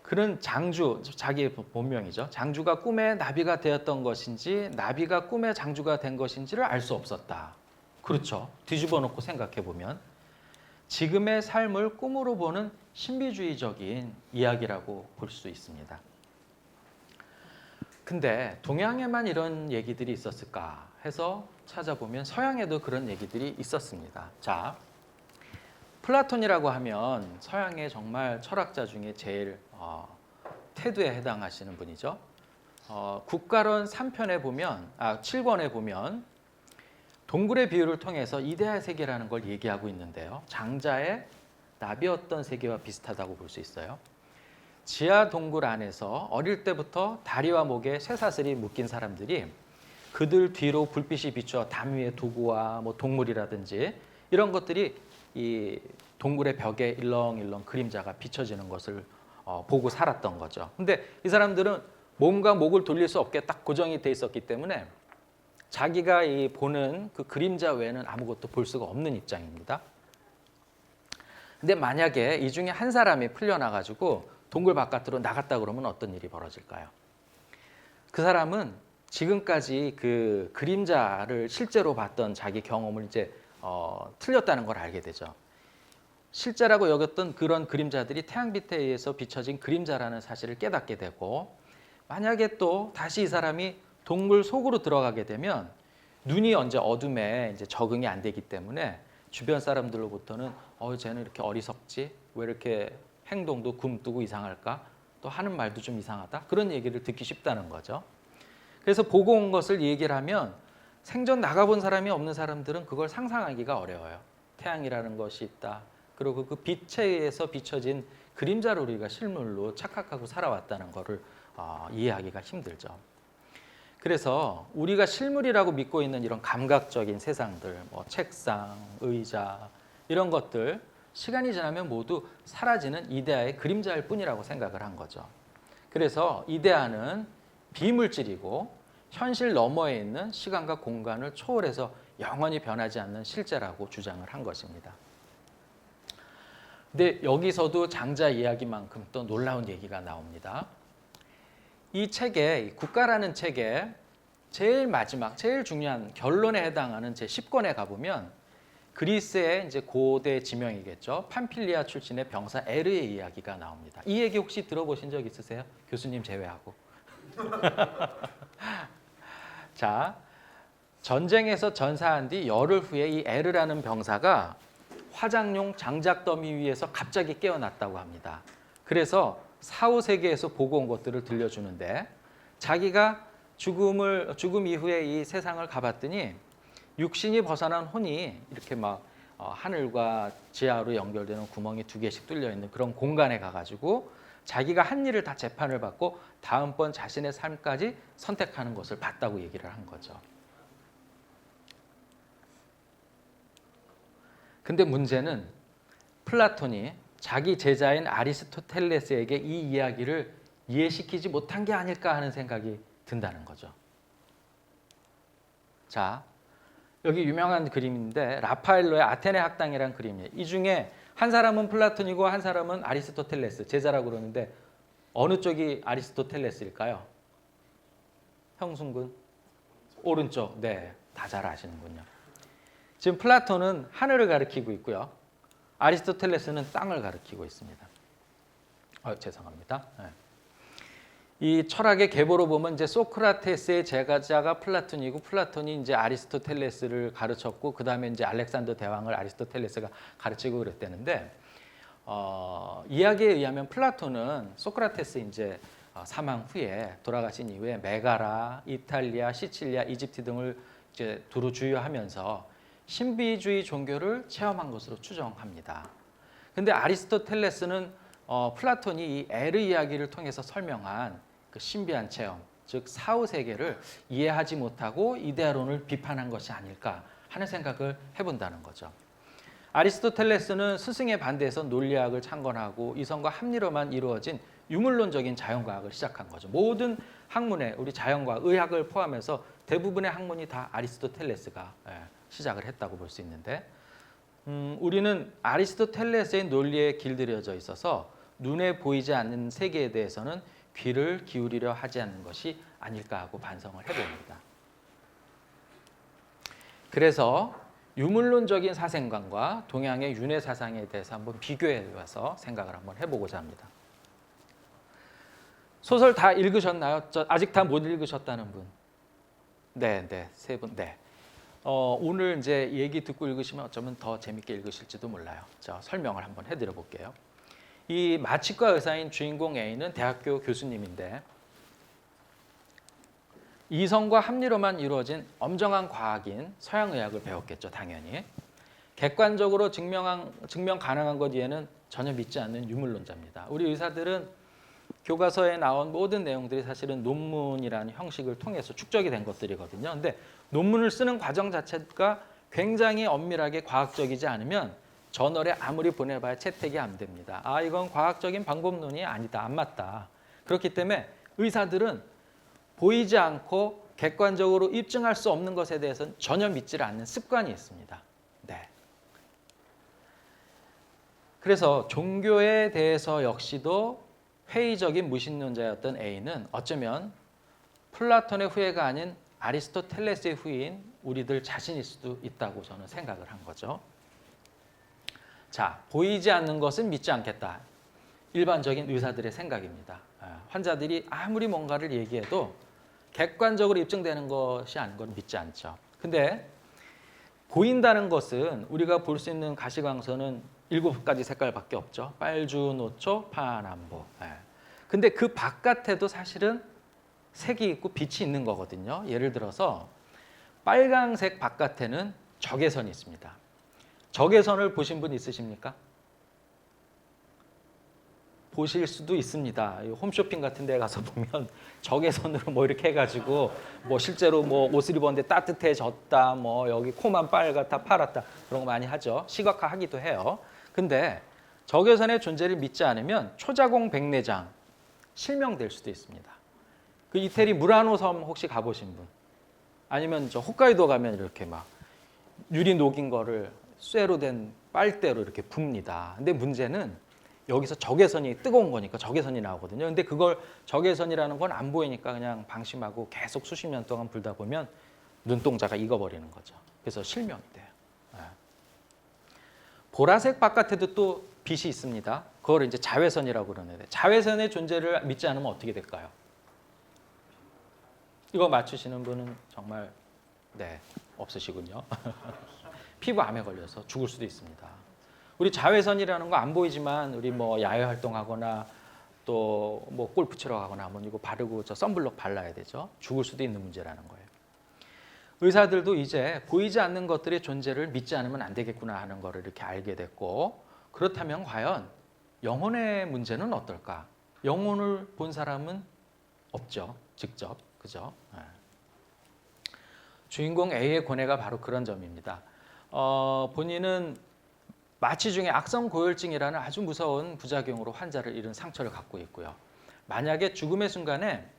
그는 장주, 자기의 본명이죠. 장주가 꿈에 나비가 되었던 것인지 나비가 꿈에 장주가 된 것인지를 알 수 없었다. 그렇죠. 뒤집어 놓고 생각해 보면 지금의 삶을 꿈으로 보는 신비주의적인 이야기라고 볼 수 있습니다. 근데 동양에만 이런 얘기들이 있었을까 해서 찾아보면 서양에도 그런 얘기들이 있었습니다. 자, 플라톤이라고 하면 서양의 정말 철학자 중에 제일 태도에 해당하시는 분이죠. 국가론 3편에 보면 7권에 보면 동굴의 비유를 통해서 이데아의 세계라는 걸 얘기하고 있는데요. 장자의 나비였던 세계와 비슷하다고 볼 수 있어요. 지하 동굴 안에서 어릴 때부터 다리와 목에 쇠사슬이 묶인 사람들이 그들 뒤로 불빛이 비춰 담 위에 도구와 뭐 동물이라든지 이런 것들이 이 동굴의 벽에 일렁일렁 그림자가 비춰지는 것을 보고 살았던 거죠. 근데 이 사람들은 몸과 목을 돌릴 수 없게 딱 고정이 돼 있었기 때문에 자기가 이 보는 그 그림자 외에는 아무것도 볼 수가 없는 입장입니다. 근데 만약에 이 중에 한 사람이 풀려나가지고 동굴 바깥으로 나갔다 그러면 어떤 일이 벌어질까요? 그 사람은 지금까지 그 그림자를 실제로 봤던 자기 경험을 이제 틀렸다는 걸 알게 되죠. 실제라고 여겼던 그런 그림자들이 태양빛에 의해서 비춰진 그림자라는 사실을 깨닫게 되고 만약에 또 다시 이 사람이 동굴 속으로 들어가게 되면 눈이 언제 어둠에 이제 적응이 안 되기 때문에 주변 사람들로부터는 쟤는 이렇게 어리석지? 왜 이렇게 행동도 굼뜨고 이상할까? 또 하는 말도 좀 이상하다? 그런 얘기를 듣기 쉽다는 거죠. 그래서 보고 온 것을 얘기를 하면 생전 나가본 사람이 없는 사람들은 그걸 상상하기가 어려워요. 태양이라는 것이 있다. 그리고 그 빛에 의해서 비춰진 그림자를 우리가 실물로 착각하고 살아왔다는 것을 이해하기가 힘들죠. 그래서 우리가 실물이라고 믿고 있는 이런 감각적인 세상들, 뭐 책상, 의자 이런 것들 시간이 지나면 모두 사라지는 이데아의 그림자일 뿐이라고 생각을 한 거죠. 그래서 이데아는 비물질이고 현실 너머에 있는 시간과 공간을 초월해서 영원히 변하지 않는 실제라고 주장을 한 것입니다. 근데 여기서도 장자 이야기만큼 또 놀라운 얘기가 나옵니다. 이 책에 국가라는 책에 제일 마지막, 제일 중요한 결론에 해당하는 제 10권에 가보면 그리스의 이제 고대 지명이겠죠. 팜필리아 출신의 병사 에르의 이야기가 나옵니다. 이 얘기 혹시 들어보신 적 있으세요? 교수님 제외하고. 자, 전쟁에서 전사한 뒤 열흘 후에 이 에르라는 병사가 화장용 장작 더미 위에서 갑자기 깨어났다고 합니다. 그래서 사후 세계에서 보고 온 것들을 들려주는데 자기가 죽음 이후에 이 세상을 가봤더니 육신이 벗어난 혼이 이렇게 막 하늘과 지하로 연결되는 구멍이 2개씩 뚫려 있는 그런 공간에 가가지고 자기가 한 일을 다 재판을 받고 다음번 자신의 삶까지 선택하는 것을 봤다고 얘기를 한 거죠. 근데 문제는 플라톤이 자기 제자인 아리스토텔레스에게 이 이야기를 이해시키지 못한 게 아닐까 하는 생각이 든다는 거죠. 자, 여기 유명한 그림인데 라파엘로의 아테네 학당이라는 그림이에요. 이 중에 한 사람은 플라톤이고 한 사람은 아리스토텔레스, 제자라고 그러는데 어느 쪽이 아리스토텔레스일까요? 형순군? 오른쪽. 네, 다 잘 아시는군요. 지금 플라톤은 하늘을 가리키고 있고요. 아리스토텔레스는 땅을 가리키고 있습니다. 죄송합니다. 네. 이 철학의 계보로 보면 이제 소크라테스의 제자가 플라톤이고 플라톤이 이제 아리스토텔레스를 가르쳤고 그 다음에 이제 알렉산더 대왕을 아리스토텔레스가 가르치고 그랬다는데 이야기에 의하면 플라톤은 소크라테스 이제 사망 후에 돌아가신 이후에 메가라, 이탈리아, 시칠리아, 이집트 등을 이제 두루 주요하면서 신비주의 종교를 체험한 것으로 추정합니다. 근데 아리스토텔레스는 플라톤이 이 에르 이야기를 통해서 설명한 그 신비한 체험, 즉 사후 세계를 이해하지 못하고 이데아론을 비판한 것이 아닐까 하는 생각을 해본다는 거죠. 아리스토텔레스는 스승의 반대해서 논리학을 창건하고 이성과 합리로만 이루어진 유물론적인 자연과학을 시작한 거죠. 모든 학문에 우리 자연과 의학을 포함해서 대부분의 학문이 다 아리스토텔레스가 시작을 했다고 볼 수 있는데 우리는 아리스토텔레스의 논리에 길들여져 있어서 눈에 보이지 않는 세계에 대해서는 귀를 기울이려 하지 않는 것이 아닐까 하고 반성을 해봅니다. 그래서 유물론적인 사생관과 동양의 윤회 사상에 대해서 한번 비교해 봐서 생각을 한번 해보고자 합니다. 소설 다 읽으셨나요? 아직 다 못 읽으셨다는 분? 네, 세 분. 네. 오늘 이제 얘기 듣고 읽으시면 어쩌면 더 재밌게 읽으실지도 몰라요. 자, 설명을 한번 해드려 볼게요. 이 마취과 의사인 주인공 A는 대학교 교수님인데 이성과 합리로만 이루어진 엄정한 과학인 서양의학을 배웠겠죠, 당연히. 객관적으로 증명 가능한 것 이외에는 전혀 믿지 않는 유물론자입니다. 우리 의사들은 교과서에 나온 모든 내용들이 사실은 논문이라는 형식을 통해서 축적이 된 것들이거든요. 근데 논문을 쓰는 과정 자체가 굉장히 엄밀하게 과학적이지 않으면 저널에 아무리 보내봐야 채택이 안 됩니다. 아, 이건 과학적인 방법론이 아니다, 안 맞다. 그렇기 때문에 의사들은 보이지 않고 객관적으로 입증할 수 없는 것에 대해서는 전혀 믿지 않는 습관이 있습니다. 네. 그래서 종교에 대해서 역시도 회의적인 무신론자였던 A는 어쩌면 플라톤의 후예가 아닌 아리스토텔레스의 후예인 우리들 자신일 수도 있다고 저는 생각을 한 거죠. 자, 보이지 않는 것은 믿지 않겠다. 일반적인 의사들의 생각입니다. 환자들이 아무리 뭔가를 얘기해도 객관적으로 입증되는 것이 아닌 건 믿지 않죠. 근데 보인다는 것은 우리가 볼 수 있는 가시광선은 7가지 색깔밖에 없죠. 빨주, 노초, 파남보. 근데 그 바깥에도 사실은 색이 있고 빛이 있는 거거든요. 예를 들어서 빨강색 바깥에는 적외선이 있습니다. 적외선을 보신 분 있으십니까? 보실 수도 있습니다. 홈쇼핑 같은 데 가서 보면 적외선으로 뭐 이렇게 해가지고 뭐 실제로 뭐 옷을 입었는데 따뜻해졌다, 뭐 여기 코만 빨갛다, 파랗다 그런 거 많이 하죠. 시각화하기도 해요. 근데 적외선의 존재를 믿지 않으면 초자공 백내장 실명될 수도 있습니다. 그 이태리 무라노 섬 혹시 가보신 분? 아니면 저 홋카이도 가면 이렇게 막 유리 녹인 거를 쇠로 된 빨대로 이렇게 붑니다. 근데 문제는 여기서 적외선이 뜨거운 거니까 적외선이 나오거든요. 근데 그걸 적외선이라는 건 안 보이니까 그냥 방심하고 계속 수십 년 동안 불다 보면 눈동자가 익어버리는 거죠. 그래서 실명이 돼요. 보라색 바깥에도 또 빛이 있습니다. 그걸 이제 자외선이라고 그러는데 자외선의 존재를 믿지 않으면 어떻게 될까요? 이거 맞추시는 분은 정말 없으시군요. 피부암에 걸려서 죽을 수도 있습니다. 우리 자외선이라는 거 안 보이지만 우리 뭐 야외 활동하거나 또 뭐 골프 치러 가거나 하면 이거 바르고 저 선블록 발라야 되죠. 죽을 수도 있는 문제라는 거예요. 의사들도 이제 보이지 않는 것들의 존재를 믿지 않으면 안 되겠구나 하는 거를 이렇게 알게 됐고 그렇다면 과연 영혼의 문제는 어떨까? 영혼을 본 사람은 없죠. 직접. 그죠? 주인공 A의 고뇌가 바로 그런 점입니다. 본인은 마취 중에 악성 고혈증이라는 아주 무서운 부작용으로 환자를 잃은 상처를 갖고 있고요. 만약에 죽음의 순간에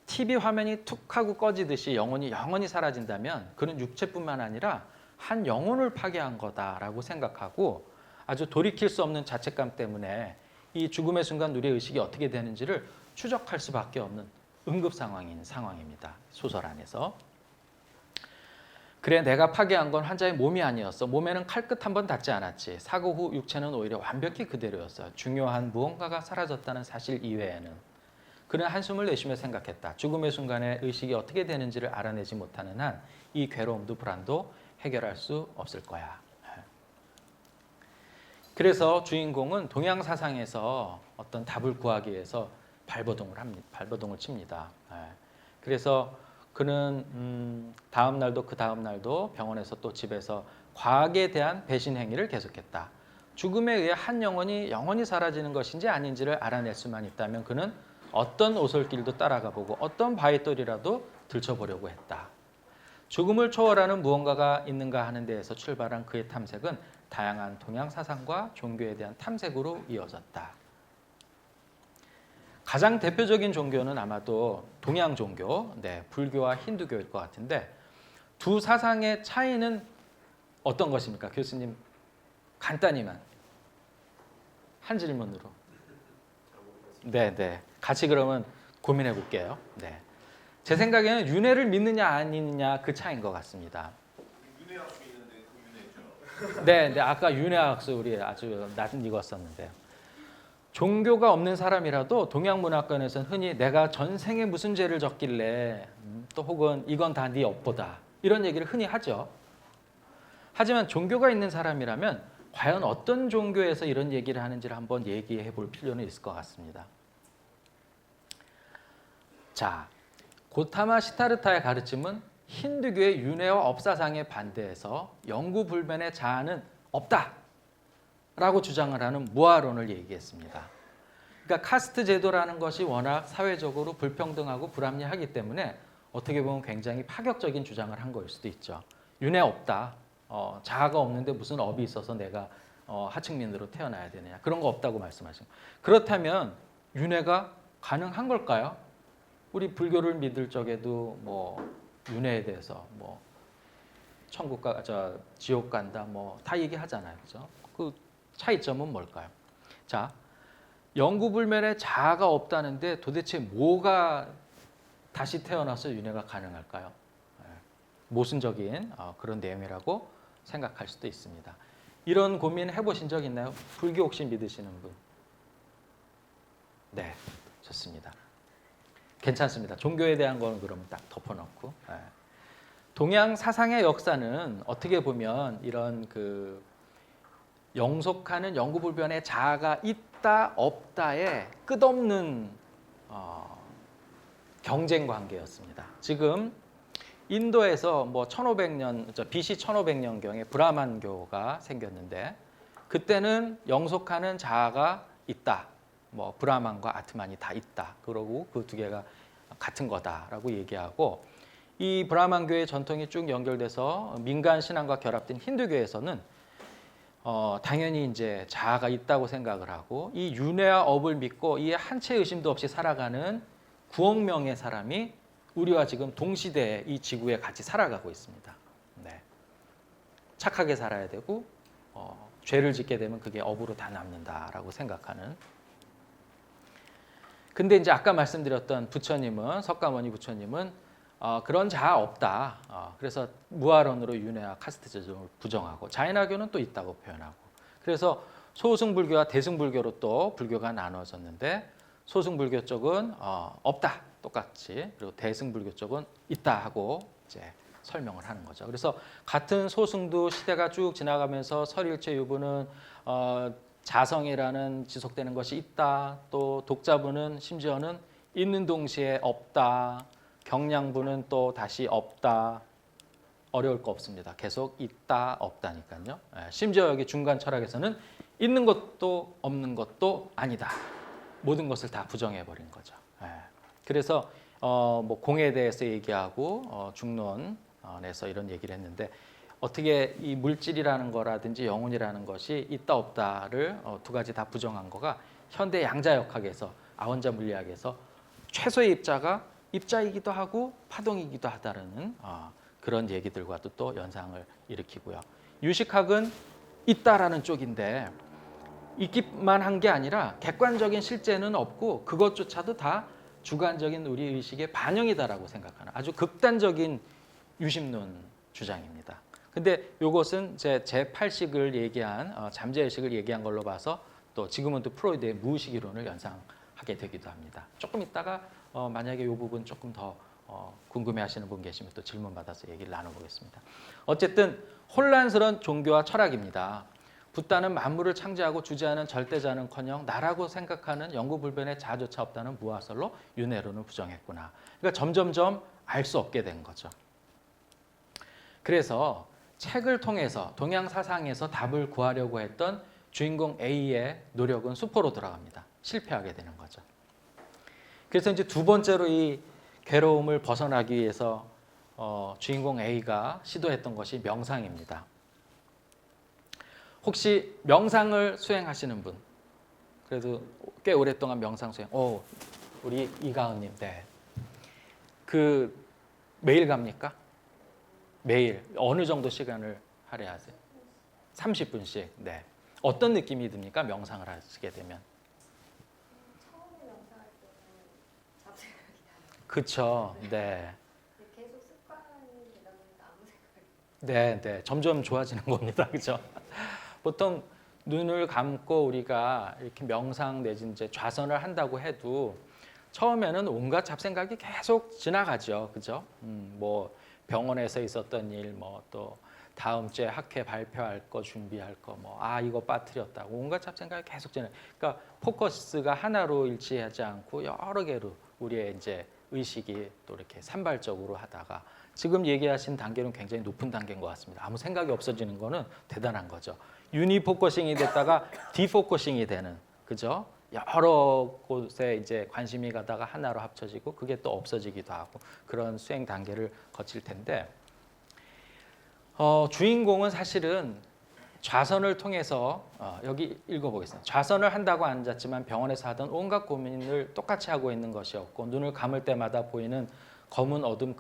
TV 화면이 툭 하고 꺼지듯이 영혼이 사라진다면 그는 육체뿐만 아니라 한 영혼을 파괴한 거다라고 생각하고 아주 돌이킬 수 없는 자책감 때문에 이 죽음의 순간 우리의 의식이 어떻게 되는지를 추적할 수밖에 없는 응급 상황입니다. 소설 안에서. 그래 내가 파괴한 건 환자의 몸이 아니었어. 몸에는 칼끝 한 번 닿지 않았지. 사고 후 육체는 오히려 완벽히 그대로였어. 중요한 무언가가 사라졌다는 사실 이외에는. 그는 한숨을 내쉬며 생각했다. 죽음의 순간에 의식이 어떻게 되는지를 알아내지 못하는 한 이 괴로움도 불안도 해결할 수 없을 거야. 그래서 주인공은 동양 사상에서 어떤 답을 구하기 위해서 발버둥을 칩니다. 그래서 그는 다음 날도 그 다음 날도 병원에서 또 집에서 과학에 대한 배신 행위를 계속했다. 죽음에 의해 한 영혼이 영원히 사라지는 것인지 아닌지를 알아낼 수만 있다면 그는 어떤 오솔길도 따라가 보고 어떤 바위돌이라도 들춰보려고 했다. 죽음을 초월하는 무언가가 있는가 하는 데에서 출발한 그의 탐색은 다양한 동양 사상과 종교에 대한 탐색으로 이어졌다. 가장 대표적인 종교는 아마도 동양 종교, 불교와 힌두교일 것 같은데 두 사상의 차이는 어떤 것입니까? 교수님 간단히만 한 질문으로. 네. 같이 그러면 고민해 볼게요. 네. 제 생각에는 윤회를 믿느냐 아니느냐 그 차이인 것 같습니다. 윤회학수 있는데 그 윤회죠. 네. 아까 윤회학수 우리 아주 낯익었었는데요. 종교가 없는 사람이라도 동양문화권에서는 흔히 내가 전생에 무슨 죄를 졌길래 또 혹은 이건 다 네 업보다 이런 얘기를 흔히 하죠. 하지만 종교가 있는 사람이라면 과연 어떤 종교에서 이런 얘기를 하는지를 한번 얘기해 볼 필요는 있을 것 같습니다. 자, 고타마 시타르타의 가르침은 힌두교의 윤회와 업사상에 반대해서 영구불변의 자아는 없다라고 주장을 하는 무아론을 얘기했습니다. 그러니까 카스트 제도라는 것이 워낙 사회적으로 불평등하고 불합리하기 때문에 어떻게 보면 굉장히 파격적인 주장을 한 거일 수도 있죠. 윤회 없다. 자아가 없는데 무슨 업이 있어서 내가 하층민으로 태어나야 되느냐. 그런 거 없다고 말씀하신 거예요. 그렇다면 윤회가 가능한 걸까요? 우리 불교를 믿을 적에도 뭐 윤회에 대해서 뭐 천국 지옥 간다 뭐 다 얘기하잖아요. 그죠? 그 차이점은 뭘까요? 자, 영구불면의 자아가 없다는데 도대체 뭐가 다시 태어나서 윤회가 가능할까요? 모순적인 그런 내용이라고 생각할 수도 있습니다. 이런 고민 해보신 적 있나요? 불교 혹시 믿으시는 분? 네, 좋습니다. 괜찮습니다. 종교에 대한 거는 그러면 딱 덮어놓고. 동양 사상의 역사는 어떻게 보면 이런 그 영속하는 영구불변의 자아가 있다 없다의 끝없는 경쟁 관계였습니다. 지금 인도에서 뭐 1500년 BC 1500년경에 브라만교가 생겼는데 그때는 영속하는 자아가 있다. 뭐 브라만과 아트만이 다 있다. 그러고 그 두 개가 같은 거다라고 얘기하고 이 브라만교의 전통이 쭉 연결돼서 민간 신앙과 결합된 힌두교에서는 당연히 이제 자아가 있다고 생각을 하고 이 윤회와 업을 믿고 이에 한 채 의심도 없이 살아가는 9억 명의 사람이 우리와 지금 동시대에 이 지구에 같이 살아가고 있습니다. 네. 착하게 살아야 되고 죄를 짓게 되면 그게 업으로 다 남는다라고 생각하는. 근데 이제 아까 말씀드렸던 부처님은 석가모니 부처님은 그런 자아 없다. 그래서 무아론으로 윤회와 카스트 제도를 부정하고 자인화교는 또 있다고 표현하고 그래서 소승불교와 대승불교로 또 불교가 나눠졌는데 소승불교 쪽은 없다. 똑같이 그리고 대승불교 쪽은 있다 하고 이제 설명을 하는 거죠. 그래서 같은 소승도 시대가 쭉 지나가면서 설일체 유부는 자성이라는 지속되는 것이 있다. 또 독자부는 심지어는 있는 동시에 없다. 경량부는 또 다시 없다. 어려울 거 없습니다. 계속 있다 없다니까요. 심지어 여기 중간 철학에서는 있는 것도 없는 것도 아니다. 모든 것을 다 부정해 버린 거죠. 그래서 뭐 공에 대해서 얘기하고 중론에서 이런 얘기를 했는데 어떻게 이 물질이라는 거라든지 영혼이라는 것이 있다 없다를 두 가지 다 부정한 거가 현대 양자역학에서 아원자 물리학에서 최소의 입자이기도 하고 파동이기도 하다는 그런 얘기들과도 또 연상을 일으키고요. 유식학은 있다라는 쪽인데 있기만 한 게 아니라 객관적인 실제는 없고 그것조차도 다 주관적인 우리 의식의 반영이다라고 생각하는 아주 극단적인 유심론 주장입니다. 근데 이것은 제8식을 얘기한 잠재의식을 얘기한 걸로 봐서 또 지금은 또 프로이드의 무의식 이론을 연상하게 되기도 합니다. 조금 있다가 만약에 이 부분 조금 더 궁금해하시는 분 계시면 또 질문 받아서 얘기를 나눠보겠습니다. 어쨌든 혼란스러운 종교와 철학입니다. 붓다는 만물을 창조하고 주재하는 절대자는커녕 나라고 생각하는 영구불변의 자아조차 없다는 무아설로 윤회론을 부정했구나. 그러니까 점점점 알 수 없게 된 거죠. 그래서 책을 통해서 동양 사상에서 답을 구하려고 했던 주인공 A의 노력은 수포로 돌아갑니다. 실패하게 되는 거죠. 그래서 이제 두 번째로 이 괴로움을 벗어나기 위해서 주인공 A가 시도했던 것이 명상입니다. 혹시 명상을 수행하시는 분? 그래도 꽤 오랫동안 명상 수행. 우리 이가은님, 네. 그 매일 갑니까? 매일 어느 정도 시간을 할애하세요? 30분씩. 네. 어떤 느낌이 듭니까? 명상을 하시게 되면. 처음에 명상할 때는 잡생각이 나요. 그렇죠. 네. 근데 계속 습관이 되다 보니까 아무 생각이 네, 네. 점점 좋아지는 겁니다. 그렇죠? 보통 눈을 감고 우리가 이렇게 명상 내지 이제 좌선을 한다고 해도 처음에는 온갖 잡생각이 계속 지나가죠. 그죠? 뭐 병원에서 있었던 일, 뭐 또 다음 주에 학회 발표할 거 준비할 거, 뭐 이거 빠뜨렸다고 온갖 잡생각이 계속 지나. 그러니까 포커스가 하나로 일치하지 않고 여러 개로 우리의 이제 의식이 또 이렇게 산발적으로 하다가 지금 얘기하신 단계는 굉장히 높은 단계인 것 같습니다. 아무 생각이 없어지는 거는 대단한 거죠. 유니포커싱이 됐다가 디포커싱이 되는, 그죠? 여러 곳에 이제 관심이 가다가 하나로 합쳐지고 그게 또 없어지기도 하고 그런 수행 단계를 거칠 텐데 주인공은 사실은 좌선을 통해서 여기 읽어보겠습니다. 좌선을 한다고 앉았지만 병원에서 하던 온갖 고민을 똑같이 하고 있는 것이었고 눈을 감을 때마다 보이는 검은 어둠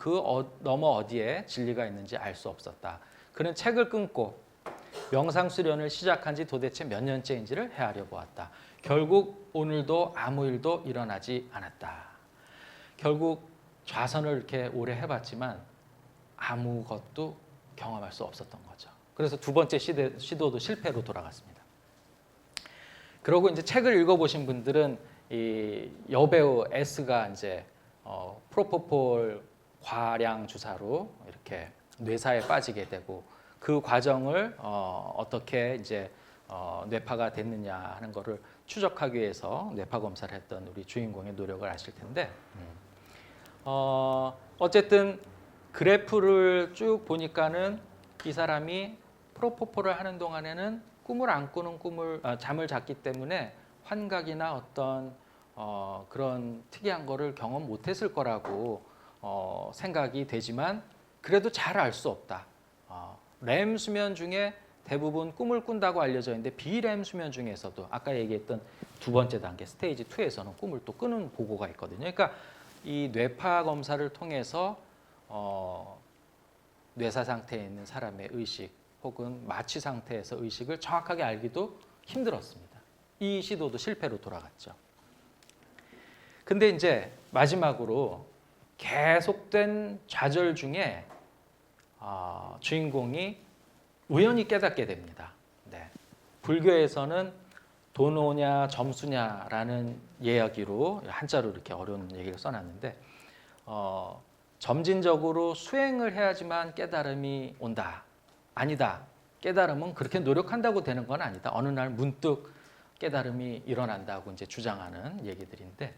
너머 어디에 진리가 있는지 알 수 없었다. 그는 책을 끊고 명상 수련을 시작한 지 도대체 몇 년째인지를 헤아려 보았다. 결국 오늘도 아무 일도 일어나지 않았다. 결국 좌선을 이렇게 오래 해봤지만 아무것도 경험할 수 없었던 거죠. 그래서 두 번째 시도도 실패로 돌아갔습니다. 그러고 이제 책을 읽어보신 분들은 이 여배우 S가 이제 프로포폴 과량 주사로 이렇게 뇌사에 빠지게 되고 그 과정을 어떻게 이제 뇌파가 됐느냐 하는 거를 추적하기 위해서 뇌파 검사를 했던 우리 주인공의 노력을 아실 텐데 어쨌든 그래프를 쭉 보니까는 이 사람이 프로포폴을 하는 동안에는 꿈을 안 꾸는 잠을 잤기 때문에 환각이나 어떤 그런 특이한 거를 경험 못했을 거라고 생각이 되지만 그래도 잘 알 수 없다. 렘 수면 중에 대부분 꿈을 꾼다고 알려져 있는데 비렘 수면 중에서도 아까 얘기했던 두 번째 단계 스테이지 2에서는 꿈을 또 꾸는 보고가 있거든요. 그러니까 이 뇌파 검사를 통해서 뇌사 상태에 있는 사람의 의식 혹은 마취 상태에서 의식을 정확하게 알기도 힘들었습니다. 이 시도도 실패로 돌아갔죠. 근데 이제 마지막으로 계속된 좌절 중에 주인공이 우연히 깨닫게 됩니다. 네. 불교에서는 도노냐 점수냐라는 이야기로 한자로 이렇게 어려운 얘기를 써놨는데 점진적으로 수행을 해야지만 깨달음이 온다. 아니다. 깨달음은 그렇게 노력한다고 되는 건 아니다. 어느 날 문득 깨달음이 일어난다고 이제 주장하는 얘기들인데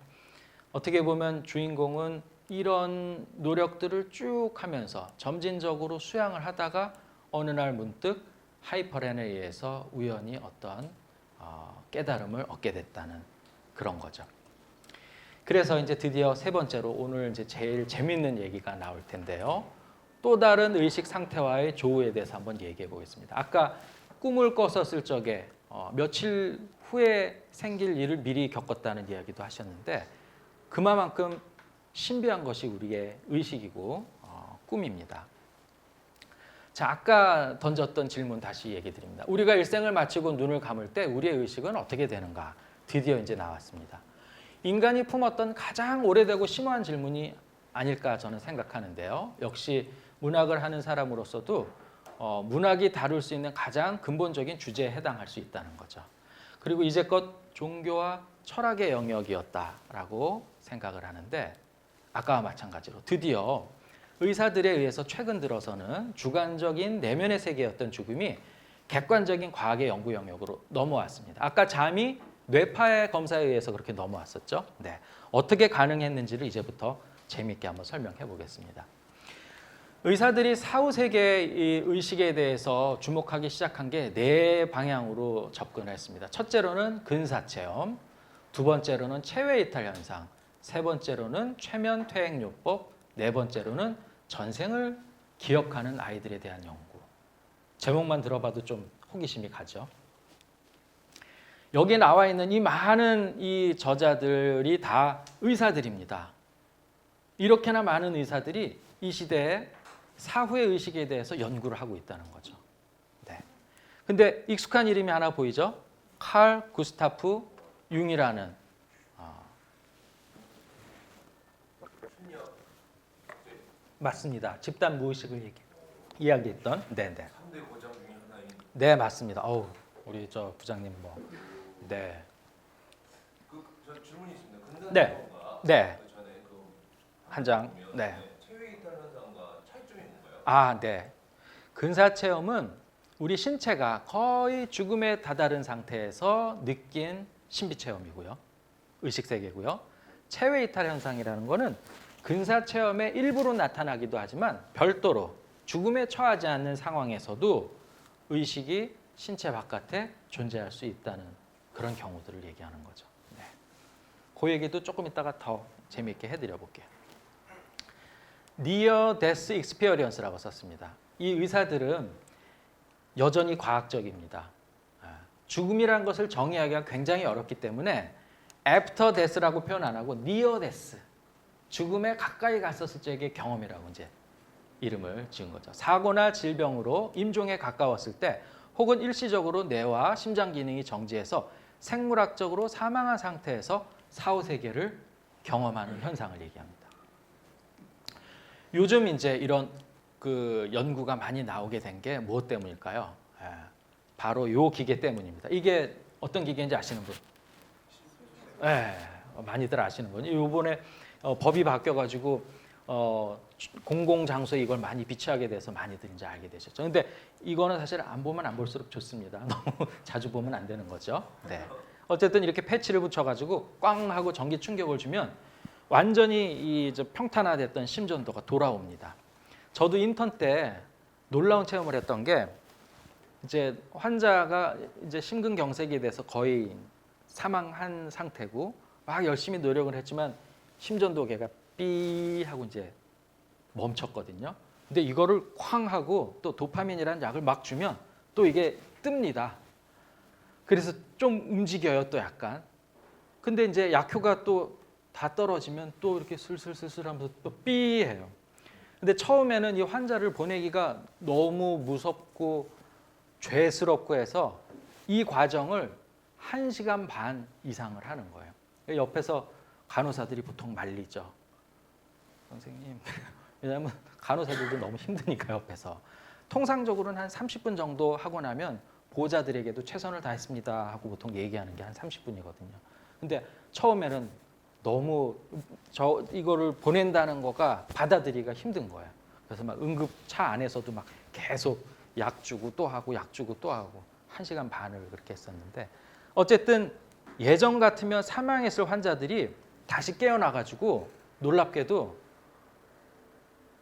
어떻게 보면 주인공은 이런 노력들을 쭉 하면서 점진적으로 수양을 하다가 어느 날 문득 하이퍼렌에 의해서 우연히 어떤 깨달음을 얻게 됐다는 그런 거죠. 그래서 이제 드디어 세 번째로 오늘 이제 제일 재밌는 얘기가 나올 텐데요. 또 다른 의식 상태와의 조우에 대해서 한번 얘기해 보겠습니다. 아까 꿈을 꿨었을 적에 며칠 후에 생길 일을 미리 겪었다는 이야기도 하셨는데 그만큼 신비한 것이 우리의 의식이고 꿈입니다. 자, 아까 던졌던 질문 다시 얘기 드립니다. 우리가 일생을 마치고 눈을 감을 때 우리의 의식은 어떻게 되는가? 드디어 이제 나왔습니다. 인간이 품었던 가장 오래되고 심오한 질문이 아닐까 저는 생각하는데요. 역시 문학을 하는 사람으로서도 문학이 다룰 수 있는 가장 근본적인 주제에 해당할 수 있다는 거죠. 그리고 이제껏 종교와 철학의 영역이었다라고 생각을 하는데 아까와 마찬가지로 드디어 의사들에 의해서 최근 들어서는 주관적인 내면의 세계였던 죽음이 객관적인 과학의 연구 영역으로 넘어왔습니다. 아까 잠이 뇌파의 검사에 의해서 그렇게 넘어왔었죠. 네. 어떻게 가능했는지를 이제부터 재미있게 한번 설명해 보겠습니다. 의사들이 사후 세계 이 의식에 대해서 주목하기 시작한 게 네 방향으로 접근했습니다. 첫째로는 근사 체험, 두 번째로는 체외 이탈 현상, 세 번째로는 최면 퇴행요법, 네 번째로는 전생을 기억하는 아이들에 대한 연구. 제목만 들어봐도 좀 호기심이 가죠. 여기 나와 있는 이 많은 이 저자들이 다 의사들입니다. 이렇게나 많은 의사들이 이 시대에 사후의 의식에 대해서 연구를 하고 있다는 거죠. 네. 근데 익숙한 이름이 하나 보이죠? 칼 구스타프 융이라는 맞습니다. 집단 무의식을 이야기했던 네네. 3대 고장 중에 하나인 네 맞습니다. 어우 우리 저 부장님 뭐 네. 저 질문이 있습니다. 근사 네. 체험과 네. 그 전에 그 한 장. 보면 네. 체외 이탈 현상과 차이점이 뭔가요? 아, 네. 근사 체험은 우리 신체가 거의 죽음에 다다른 상태에서 느낀 신비 체험이고요. 의식 세계고요. 체외 이탈 현상이라는 거는 근사 체험의 일부로 나타나기도 하지만 별도로 죽음에 처하지 않는 상황에서도 의식이 신체 바깥에 존재할 수 있다는 그런 경우들을 얘기하는 거죠. 네. 그 얘기도 조금 이따가 더 재미있게 해드려 볼게요. Near Death Experience라고 썼습니다. 이 의사들은 여전히 과학적입니다. 죽음이라는 것을 정의하기가 굉장히 어렵기 때문에 After Death라고 표현 안 하고 Near Death, 죽음에 가까이 갔었을 적의 경험이라고 이제 이름을 지은 거죠. 사고나 질병으로 임종에 가까웠을 때 혹은 일시적으로 뇌와 심장 기능이 정지해서 생물학적으로 사망한 상태에서 사후 세계를 경험하는 현상을 얘기합니다. 요즘 이제 이런 그 연구가 많이 나오게 된 게 무엇 때문일까요? 바로 요 기계 때문입니다. 이게 어떤 기계인지 아시는 분? 많이들 아시는 분이 이번에 법이 바뀌어가지고 공공 장소에 이걸 많이 비치하게 돼서 많이들 이제 알게 되셨죠. 근데 이거는 사실 안 보면 안 볼수록 좋습니다. 너무 자주 보면 안 되는 거죠. 네. 어쨌든 이렇게 패치를 붙여가지고 꽝 하고 전기 충격을 주면 완전히 이 평탄화됐던 심전도가 돌아옵니다. 저도 인턴 때 놀라운 체험을 했던 게 이제 환자가 이제 심근경색에 대해서 거의 사망한 상태고 막 열심히 노력을 했지만 심전도계가 삐 하고 이제 멈췄거든요. 근데 이거를 쾅 하고 또 도파민이라는 약을 막 주면 또 이게 뜹니다. 그래서 좀 움직여요 또 약간. 근데 이제 약효가 또 다 떨어지면 또 이렇게 슬슬슬슬 하면서 또 삐 해요. 근데 처음에는 이 환자를 보내기가 너무 무섭고 죄스럽고 해서 이 과정을 1시간 반 이상을 하는 거예요. 옆에서 간호사들이 보통 말리죠. 선생님. 왜냐하면 간호사들도 너무 힘드니까 옆에서. 통상적으로는 한 30분 정도 하고 나면 보호자들에게도 최선을 다했습니다 하고 보통 얘기하는 게 한 30분이거든요. 근데 처음에는 너무 이거를 보낸다는 거가 받아들이기가 힘든 거예요. 그래서 막 응급차 안에서도 막 계속 약 주고 또 하고 약 주고 또 하고 1시간 반을 그렇게 했었는데 어쨌든 예전 같으면 사망했을 환자들이 다시 깨어나가지고 놀랍게도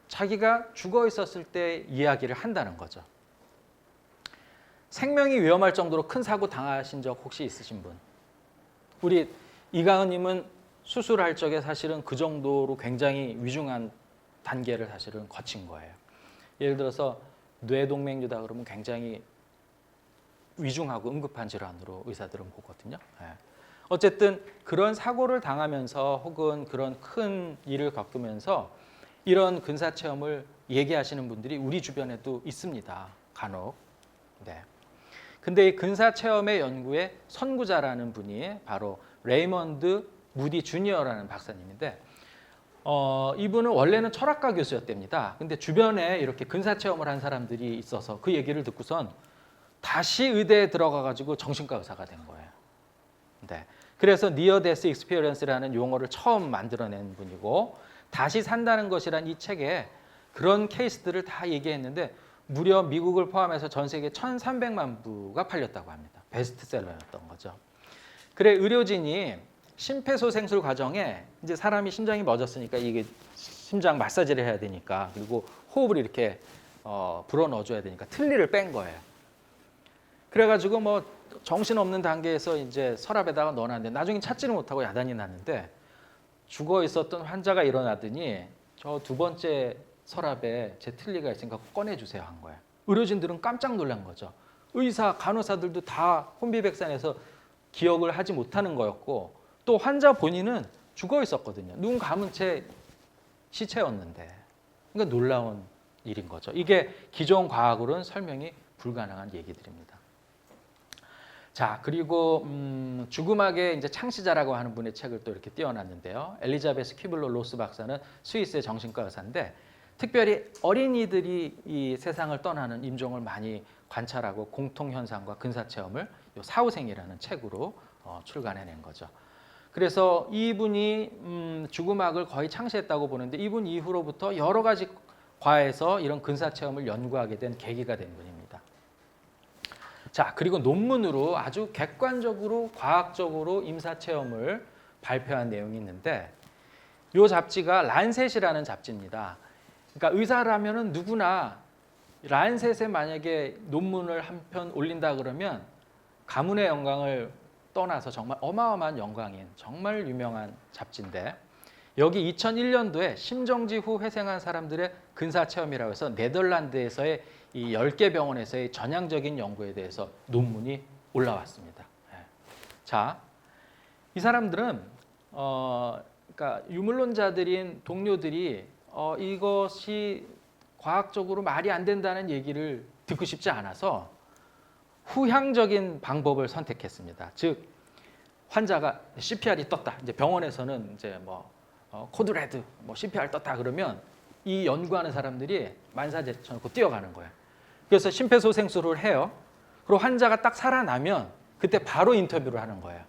자기가 죽어 있었을 때 이야기를 한다는 거죠. 생명이 위험할 정도로 큰 사고 당하신 적 혹시 있으신 분? 우리 이가은님은 수술할 적에 사실은 그 정도로 굉장히 위중한 단계를 사실은 거친 거예요. 예를 들어서 뇌동맥류다 그러면 굉장히 위중하고 응급한 질환으로 의사들은 보거든요. 어쨌든 그런 사고를 당하면서 혹은 그런 큰 일을 겪으면서 이런 근사 체험을 얘기하시는 분들이 우리 주변에도 있습니다. 간혹. 네. 근데 이 근사 체험의 연구의 선구자라는 분이 바로 레이먼드 무디 주니어라는 박사님인데 이분은 원래는 철학과 교수였답니다. 근데 주변에 이렇게 근사 체험을 한 사람들이 있어서 그 얘기를 듣고선 다시 의대에 들어가가지고 정신과 의사가 된 거예요. 네. 그래서 Near Death Experience라는 용어를 처음 만들어낸 분이고 다시 산다는 것이란 이 책에 그런 케이스들을 다 얘기했는데 무려 미국을 포함해서 전 세계 1,300만 부가 팔렸다고 합니다. 베스트셀러였던 거죠. 그래 의료진이 심폐소생술 과정에 이제 사람이 심장이 멎었으니까 이게 심장 마사지를 해야 되니까 그리고 호흡을 이렇게 불어 넣어줘야 되니까 틀니를 뺀 거예요. 그래가지고 뭐 정신없는 단계에서 이제 서랍에다가 넣어놨는데 나중에 찾지를 못하고 야단이 났는데 죽어 있었던 환자가 일어나더니 저 두 번째 서랍에 제 틀니가 있으니까 꺼내주세요 한 거예요. 의료진들은 깜짝 놀란 거죠. 의사, 간호사들도 다 혼비백산해서 기억을 하지 못하는 거였고 또 환자 본인은 죽어 있었거든요. 눈 감은 채 시체였는데. 그러니까 놀라운 일인 거죠. 이게 기존 과학으로는 설명이 불가능한 얘기들입니다. 자, 그리고 죽음학의 이제 창시자라고 하는 분의 책을 또 이렇게 띄워놨는데요. 엘리자베스 퀴블러 로스 박사는 스위스의 정신과 의사인데 특별히 어린이들이 이 세상을 떠나는 임종을 많이 관찰하고 공통현상과 근사체험을 요 사후생이라는 책으로 출간해낸 거죠. 그래서 이분이 죽음학을 거의 창시했다고 보는데 이분 이후로부터 여러 가지 과에서 이런 근사체험을 연구하게 된 계기가 된 분입니다. 자, 그리고 논문으로 아주 객관적으로 과학적으로 임사체험을 발표한 내용이 있는데 이 잡지가 란셋이라는 잡지입니다. 그러니까 의사라면은 누구나 란셋에 만약에 논문을 한 편 올린다 그러면 가문의 영광을 떠나서 정말 어마어마한 영광인 정말 유명한 잡지인데 여기 2001년도에 심정지 후 회생한 사람들의 근사체험이라고 해서 네덜란드에서의 이 10개 병원에서의 전향적인 연구에 대해서 논문이 올라왔습니다. 자, 이 사람들은 그러니까 유물론자들인 동료들이 이것이 과학적으로 말이 안 된다는 얘기를 듣고 싶지 않아서 후향적인 방법을 선택했습니다. 즉 환자가 CPR이 떴다. 이제 병원에서는 이제 뭐 코드레드, 뭐 CPR 떴다 그러면 이 연구하는 사람들이 만사제쳐놓고 뛰어가는 거예요. 그래서 심폐소생술을 해요. 그리고 환자가 딱 살아나면 그때 바로 인터뷰를 하는 거예요.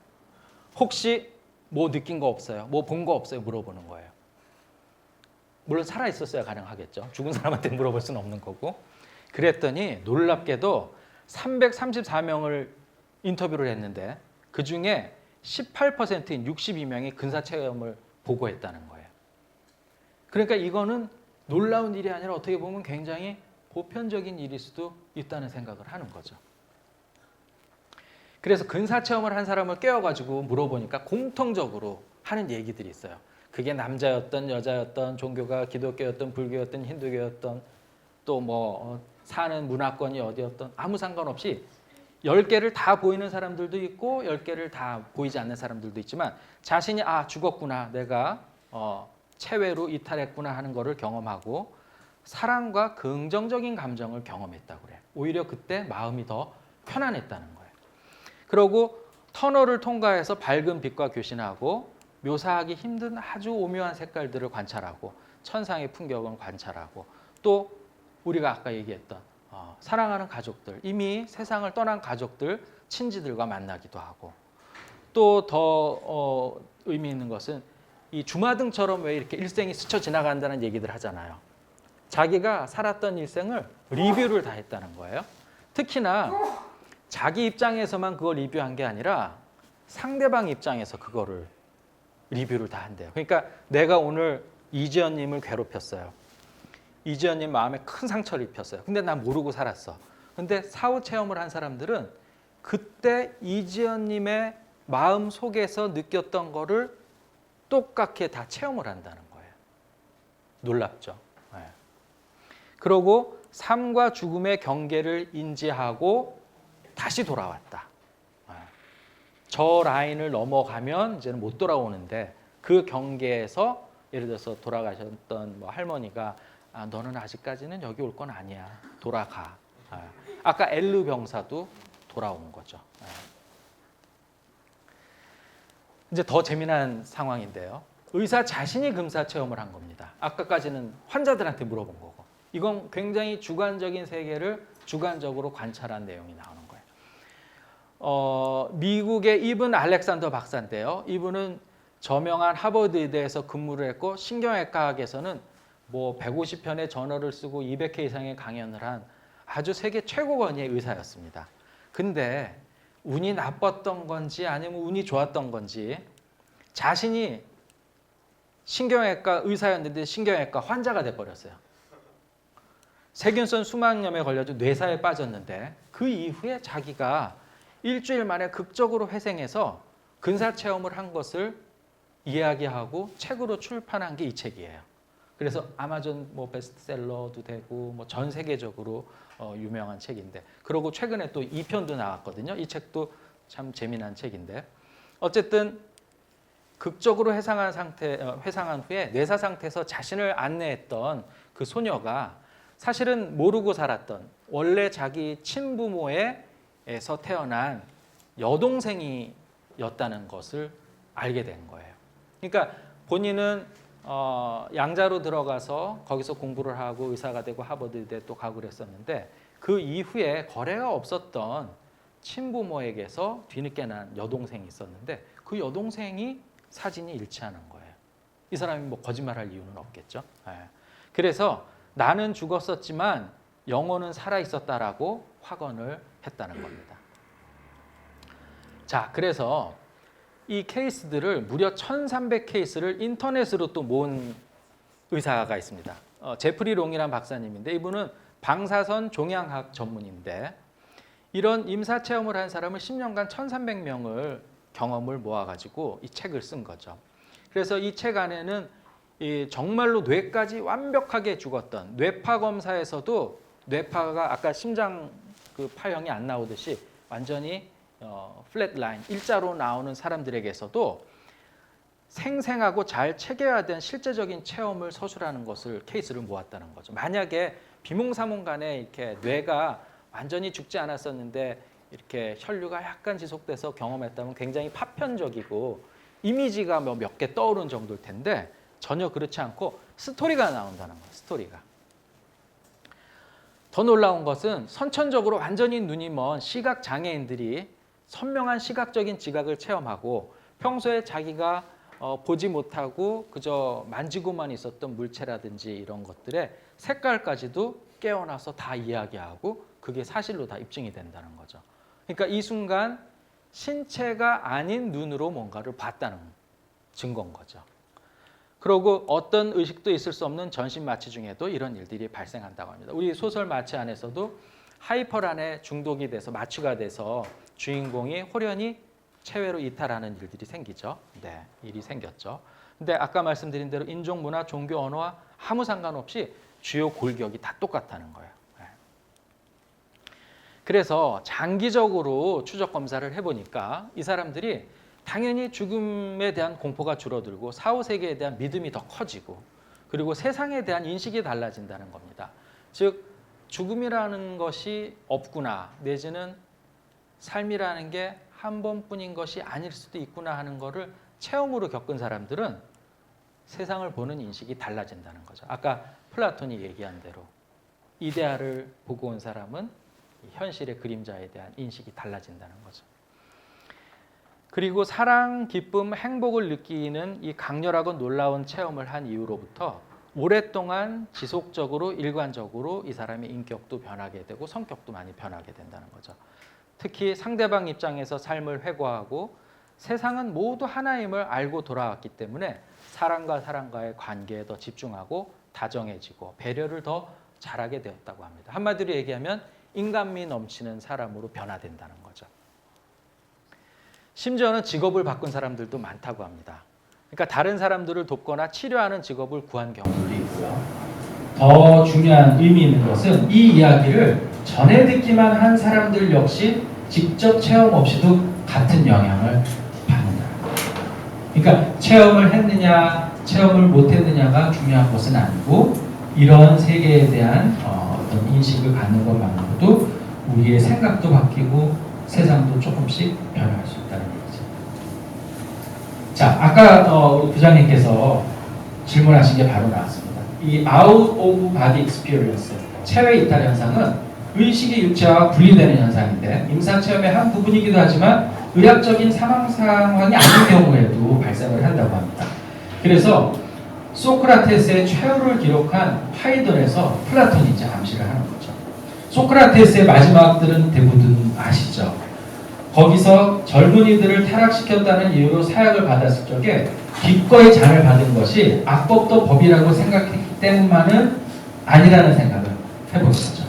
혹시 뭐 느낀 거 없어요? 뭐 본 거 없어요? 물어보는 거예요. 물론 살아 있었어야 가능하겠죠. 죽은 사람한테 물어볼 수는 없는 거고. 그랬더니 놀랍게도 334명을 인터뷰를 했는데 그중에 18%인 62명이 근사체험을 보고했다는 거예요. 그러니까 이거는 놀라운 일이 아니라 어떻게 보면 굉장히 보편적인 일일 수도 있다는 생각을 하는 거죠. 그래서 근사체험을 한 사람을 깨워가지고 물어보니까 공통적으로 하는 얘기들이 있어요. 그게 남자였던 여자였던 종교가 기독교였던 불교였던 힌두교였던 또 뭐 사는 문화권이 어디였던 아무 상관없이 10개를 다 보이는 사람들도 있고 10개를 다 보이지 않는 사람들도 있지만 자신이 죽었구나 내가 체외로 이탈했구나 하는 거를 경험하고 사랑과 긍정적인 감정을 경험했다고 그래요. 오히려 그때 마음이 더 편안했다는 거예요. 그리고 터널을 통과해서 밝은 빛과 교신하고 묘사하기 힘든 아주 오묘한 색깔들을 관찰하고 천상의 풍경을 관찰하고 또 우리가 아까 얘기했던 사랑하는 가족들, 이미 세상을 떠난 가족들, 친지들과 만나기도 하고 또 더 의미 있는 것은 이 주마등처럼 왜 이렇게 일생이 스쳐 지나간다는 얘기들 하잖아요. 자기가 살았던 일생을 리뷰를 다 했다는 거예요. 특히나 자기 입장에서만 그걸 리뷰한 게 아니라 상대방 입장에서 그거를 리뷰를 다 한대요. 그러니까 내가 오늘 이지연님을 괴롭혔어요. 이지연님 마음에 큰 상처를 입혔어요. 근데 난 모르고 살았어. 근데 사후 체험을 한 사람들은 그때 이지연님의 마음 속에서 느꼈던 거를 똑같게 다 체험을 한다는 거예요. 놀랍죠? 네. 그리고 삶과 죽음의 경계를 인지하고 다시 돌아왔다. 네. 저 라인을 넘어가면 이제는 못 돌아오는데 그 경계에서 예를 들어서 돌아가셨던 뭐 할머니가 너는 아직까지는 여기 올 건 아니야. 돌아가. 아까 엘르 병사도 돌아온 거죠. 이제 더 재미난 상황인데요. 의사 자신이 금사 체험을 한 겁니다. 아까까지는 환자들한테 물어본 거고. 이건 굉장히 주관적인 세계를 주관적으로 관찰한 내용이 나오는 거예요. 미국의 이븐 알렉산더 박사인데요. 이분은 저명한 하버드 의대에서 근무를 했고 신경외과학에서는 뭐 150편의 저널을 쓰고 200회 이상의 강연을 한 아주 세계 최고권위의 의사였습니다. 근데 운이 나빴던 건지 아니면 운이 좋았던 건지 자신이 신경외과 의사였는데 신경외과 환자가 돼버렸어요. 세균성 수막염에 걸려서 뇌사에 빠졌는데 그 이후에 자기가 일주일 만에 극적으로 회생해서 근사체험을 한 것을 이야기하고 책으로 출판한 게 이 책이에요. 그래서 아마존 뭐 베스트셀러도 되고 뭐 전 세계적으로 유명한 책인데, 그리고 최근에 또 2편도 나왔거든요. 이 책도 참 재미난 책인데, 어쨌든 극적으로 회상한 후에 뇌사 상태에서 자신을 안내했던 그 소녀가 사실은 모르고 살았던 원래 자기 친부모에서 태어난 여동생이었다는 것을 알게 된 거예요. 그러니까 본인은 양자로 들어가서 거기서 공부를 하고 의사가 되고 하버드대 또 가고 그랬었는데, 그 이후에 거래가 없었던 친부모에게서 뒤늦게 난 여동생이 있었는데 그 여동생이 사진이 일치하는 거예요. 이 사람이 뭐 거짓말할 이유는 없겠죠. 그래서 나는 죽었었지만 영혼은 살아있었다라고 확언을 했다는 겁니다. 자, 그래서 이 케이스들을 무려 1300케이스를 인터넷으로 또 모은 의사가 있습니다. 제프리 롱이라는 박사님인데, 이분은 방사선 종양학 전문인데 이런 임사체험을 한 사람을 10년간 1300명을 경험을 모아가지고 이 책을 쓴 거죠. 그래서 이 책 안에는 정말로 뇌까지 완벽하게 죽었던 뇌파 검사에서도 뇌파가 아까 심장 그 파형이 안 나오듯이 완전히 플랫라인 일자로 나오는 사람들에게서도 생생하고 잘 체계화된 실제적인 체험을 서술하는 것을 케이스를 모았다는 거죠. 만약에 비몽사몽간에 이렇게 뇌가 완전히 죽지 않았었는데 이렇게 혈류가 약간 지속돼서 경험했다면 굉장히 파편적이고 이미지가 몇 개 떠오른 정도일 텐데 전혀 그렇지 않고 스토리가 나온다는 거예요. 스토리가. 더 놀라운 것은 선천적으로 완전히 눈이 먼 시각 장애인들이 선명한 시각적인 지각을 체험하고 평소에 자기가 보지 못하고 그저 만지고만 있었던 물체라든지 이런 것들의 색깔까지도 깨어나서 다 이야기하고 그게 사실로 다 입증이 된다는 거죠. 그러니까 이 순간 신체가 아닌 눈으로 뭔가를 봤다는 증거인 거죠. 그리고 어떤 의식도 있을 수 없는 전신 마취 중에도 이런 일들이 발생한다고 합니다. 우리 소설 마취 안에서도 하이퍼란에 중독이 돼서 마취가 돼서 주인공이 홀연히 체외로 이탈하는 일들이 생기죠. 네, 일이 생겼죠. 근데 아까 말씀드린 대로 인종, 문화, 종교, 언어와 아무 상관없이 주요 골격이 다 똑같다는 거예요. 네. 그래서 장기적으로 추적 검사를 해보니까 이 사람들이 당연히 죽음에 대한 공포가 줄어들고 사후 세계에 대한 믿음이 더 커지고 그리고 세상에 대한 인식이 달라진다는 겁니다. 즉 죽음이라는 것이 없구나, 내지는 삶이라는 게 한 번뿐인 것이 아닐 수도 있구나 하는 거를 체험으로 겪은 사람들은 세상을 보는 인식이 달라진다는 거죠. 아까 플라톤이 얘기한 대로 이데아를 보고 온 사람은 현실의 그림자에 대한 인식이 달라진다는 거죠. 그리고 사랑, 기쁨, 행복을 느끼는 이 강렬하고 놀라운 체험을 한 이후로부터 오랫동안 지속적으로 일관적으로 이 사람의 인격도 변하게 되고 성격도 많이 변하게 된다는 거죠. 특히 상대방 입장에서 삶을 회고하고 세상은 모두 하나임을 알고 돌아왔기 때문에 사람과 사람과의 관계에 더 집중하고 다정해지고 배려를 더 잘하게 되었다고 합니다. 한마디로 얘기하면 인간미 넘치는 사람으로 변화된다는 거죠. 심지어는 직업을 바꾼 사람들도 많다고 합니다. 그러니까 다른 사람들을 돕거나 치료하는 직업을 구한 경우도 있고요. 더 중요한 의미 있는 것은 이 이야기를 전해 듣기만 한 사람들 역시 직접 체험 없이도 같은 영향을 받는다. 그러니까 체험을 했느냐, 체험을 못했느냐가 중요한 것은 아니고 이런 세계에 대한 어떤 인식을 갖는 것만으로도 우리의 생각도 바뀌고 세상도 조금씩 변할 수 있다는 얘기죠. 자, 아까 우리 부장님께서 질문하신 게 바로 나왔습니다. 이 out of body experience, 체외 이탈 현상은 의식이 육체와 분리되는 현상인데 임상체험의 한 부분이기도 하지만 의학적인 사망 상황이 아닌 경우에도 발생을 한다고 합니다. 그래서 소크라테스의 최후를 기록한 파이돈에서 플라톤이 이제 암시를 하는 거죠. 소크라테스의 마지막들은 대부분 아시죠? 거기서 젊은이들을 타락시켰다는 이유로 사약을 받았을 적에 기꺼이 잔을 받은 것이 악법도 법이라고 생각했기 때문만은 아니라는 생각을 해보는 거죠.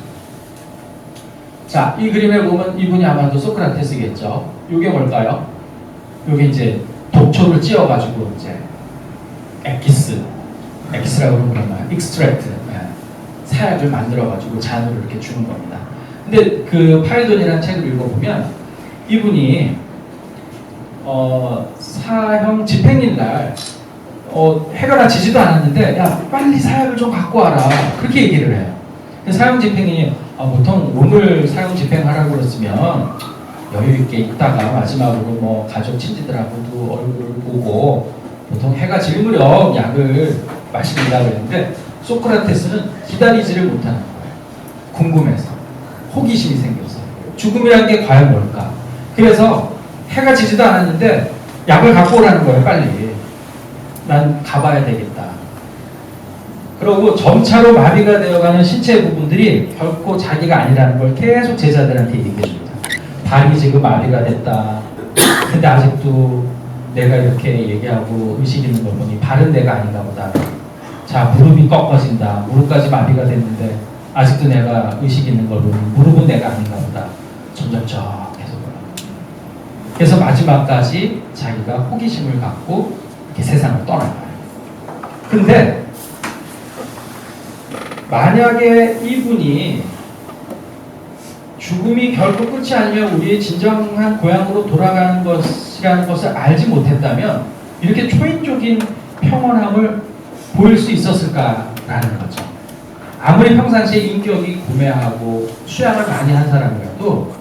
자, 이 그림에 보면 이분이 아마도 소크라테스겠죠. 이게 뭘까요? 이게 이제 독초를 찧어가지고 이제 엑기스라고 그러는 거예요. 익스트랙트, 사약을 만들어가지고 잔으로 이렇게 주는 겁니다. 근데 그 파이돈이라는 책을 읽어보면 이분이 사형 집행일 날 해가 지지도 않았는데 야 빨리 사약을 좀 갖고 와라 그렇게 얘기를 해요. 사형 집행이 보통 오늘 사형 집행하라고 그랬으면 여유 있게 있다가 마지막으로 뭐 가족 친지들하고도 얼굴을 보고 보통 해가 질 무렵 약을 마십니다 그랬는데 소크라테스는 기다리지를 못하는 거예요. 궁금해서 호기심이 생겨서 죽음이라는 게 과연 뭘까? 그래서 해가 지지도 않았는데 약을 갖고 오라는 거예요. 빨리 난 가봐야 되겠다. 그러고 점차로 마비가 되어가는 신체 부분들이 결코 자기가 아니라는 걸 계속 제자들한테 얘기해 줍니다. 발이 지금 마비가 됐다. 근데 아직도 내가 이렇게 얘기하고 의식 있는 걸 보니 발은 내가 아닌가 보다. 자, 무릎이 꺾어진다. 무릎까지 마비가 됐는데 아직도 내가 의식 있는 걸 보니 무릎은 내가 아닌가 보다. 점점점 계속 올라갑니다. 그래서 마지막까지 자기가 호기심을 갖고 이렇게 세상을 떠나가요. 근데 만약에 이분이 죽음이 결코 끝이 아니면 우리의 진정한 고향으로 돌아가는 것이라는 것을 알지 못했다면 이렇게 초인적인 평온함을 보일 수 있었을까라는 거죠. 아무리 평상시에 인격이 고매하고 수양을 많이 한 사람이라도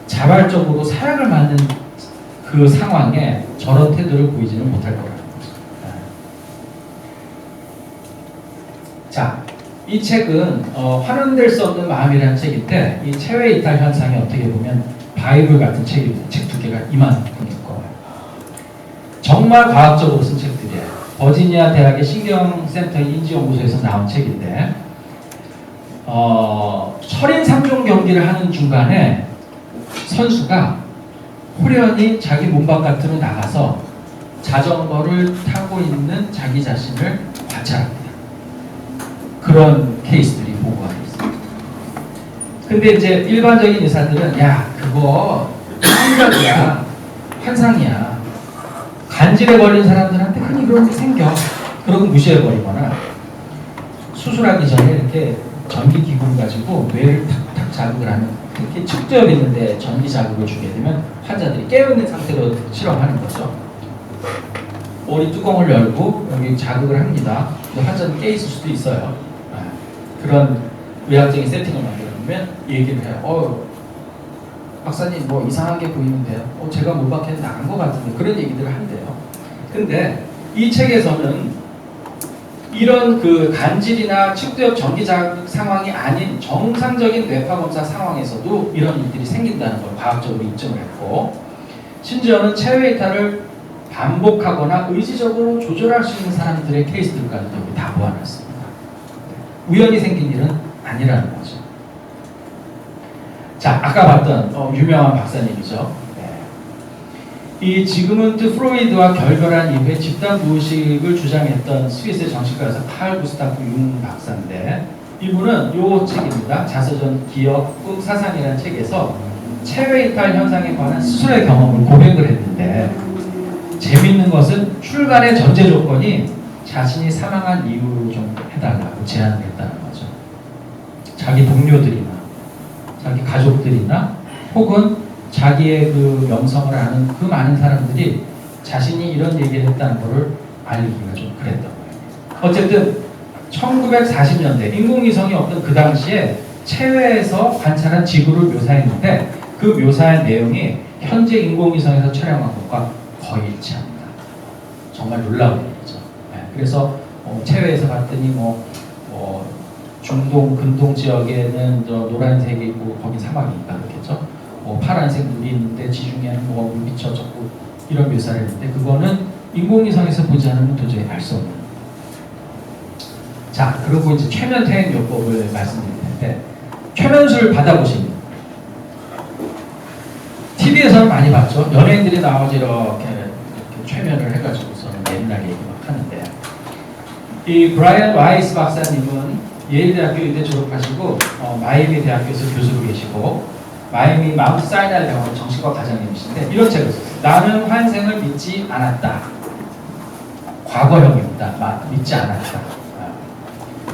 자발적으로 사약을 맞는 그 상황에 저런 태도를 보이지는 못할 거라는 거죠. 자, 이 책은 환원될 수 없는 마음이라는 책인데 이 체외 이탈 현상이 어떻게 보면 바이블 같은 책입니다. 책 두 개가 이만큼일 거예요. 정말 과학적으로 쓴 책들이에요. 버지니아 대학의 신경센터 인지연구소에서 나온 책인데 철인 3종 경기를 하는 중간에 선수가 호련히 자기 몸 바깥으로 나가서 자전거를 타고 있는 자기 자신을 관찰합니다. 그런 케이스들이 보고가 되어 있습니다. 근데 이제 일반적인 의사들은 야 그거 환각이야, 환상이야. 간질에 걸린 사람들한테 흔히 그런 게 생겨. 그러고 무시해버리거나 수술하기 전에 이렇게 전기 기구를 가지고 뇌를 탁탁 자극을 하면 특히 측두엽 있는데 전기 자극을 주게 되면 환자들이 깨어있는 상태로 실험하는 거죠. 머리 뚜껑을 열고 여기 자극을 합니다. 환자는 깨 있을 수도 있어요. 그런 의학적인 세팅을 만들어보면 얘기를 해요. 박사님 뭐 이상한 게 보이는데요. 제가 못 밖에 나간 것 같은데 그런 얘기들을 한대요. 근데 이 책에서는 이런 그 간질이나 측두엽 전기 자극 상황이 아닌 정상적인 뇌파 검사 상황에서도 이런 일들이 생긴다는 걸 과학적으로 입증을 했고 심지어는 체외 이탈을 반복하거나 의지적으로 조절할 수 있는 사람들의 케이스들까지도 여기 다 모아놨습니다. 우연히 생긴 일은 아니라는 거죠. 자, 아까 봤던 유명한 박사님이죠. 이 지그문트 프로이드와 결별한 이후에 집단 무의식을 주장했던 스위스의 정신과 의사 칼 구스타프 융 박사인데 이분은 요 책입니다. 자서전 기억, 꿈, 사상이라는 책에서 체외 이탈 현상에 관한 스스로의 경험을 고백을 했는데 재밌는 것은 출간의 전제 조건이 자신이 사망한 이유로 좀 해달라고 제안을 했다는 거죠. 자기 동료들이나 자기 가족들이나 혹은 자기의 그 명성을 아는 그 많은 사람들이 자신이 이런 얘기를 했다는 것을 알리기가 좀 그랬던 거예요. 어쨌든 1940년대 인공위성이 없던 그 당시에 체외에서 관찰한 지구를 묘사했는데 그 묘사의 내용이 현재 인공위성에서 촬영한 것과 거의 일치합니다. 정말 놀라운 일이죠. 그래서 체외에서 봤더니 중동, 근동 지역에는 노란색이 있고 거기 사막이니까 그렇겠죠. 파란색 물이 있는데 지중해는 물 비춰졌고 이런 묘사를 했는데 그거는 인공위성에서 보지 않으면 도저히 알 수 없는. 자, 그리고 이제 최면 퇴행 요법을 말씀드릴 텐데 최면술 받아보신 TV TV에서는 많이 봤죠. 연예인들이 나와서 이렇게 최면을 해가지고서는 옛날 얘기 막 하는데, 이 브라이언 와이스 박사님은 예일대학교 의대 졸업하시고 마이애미 대학교에서 교수로 계시고 마이애미 마운트 사이날 병원 정신과 과장님이신데 이런 책을 썼어요. 나는 환생을 믿지 않았다. 과거형입니다. 믿지 않았다.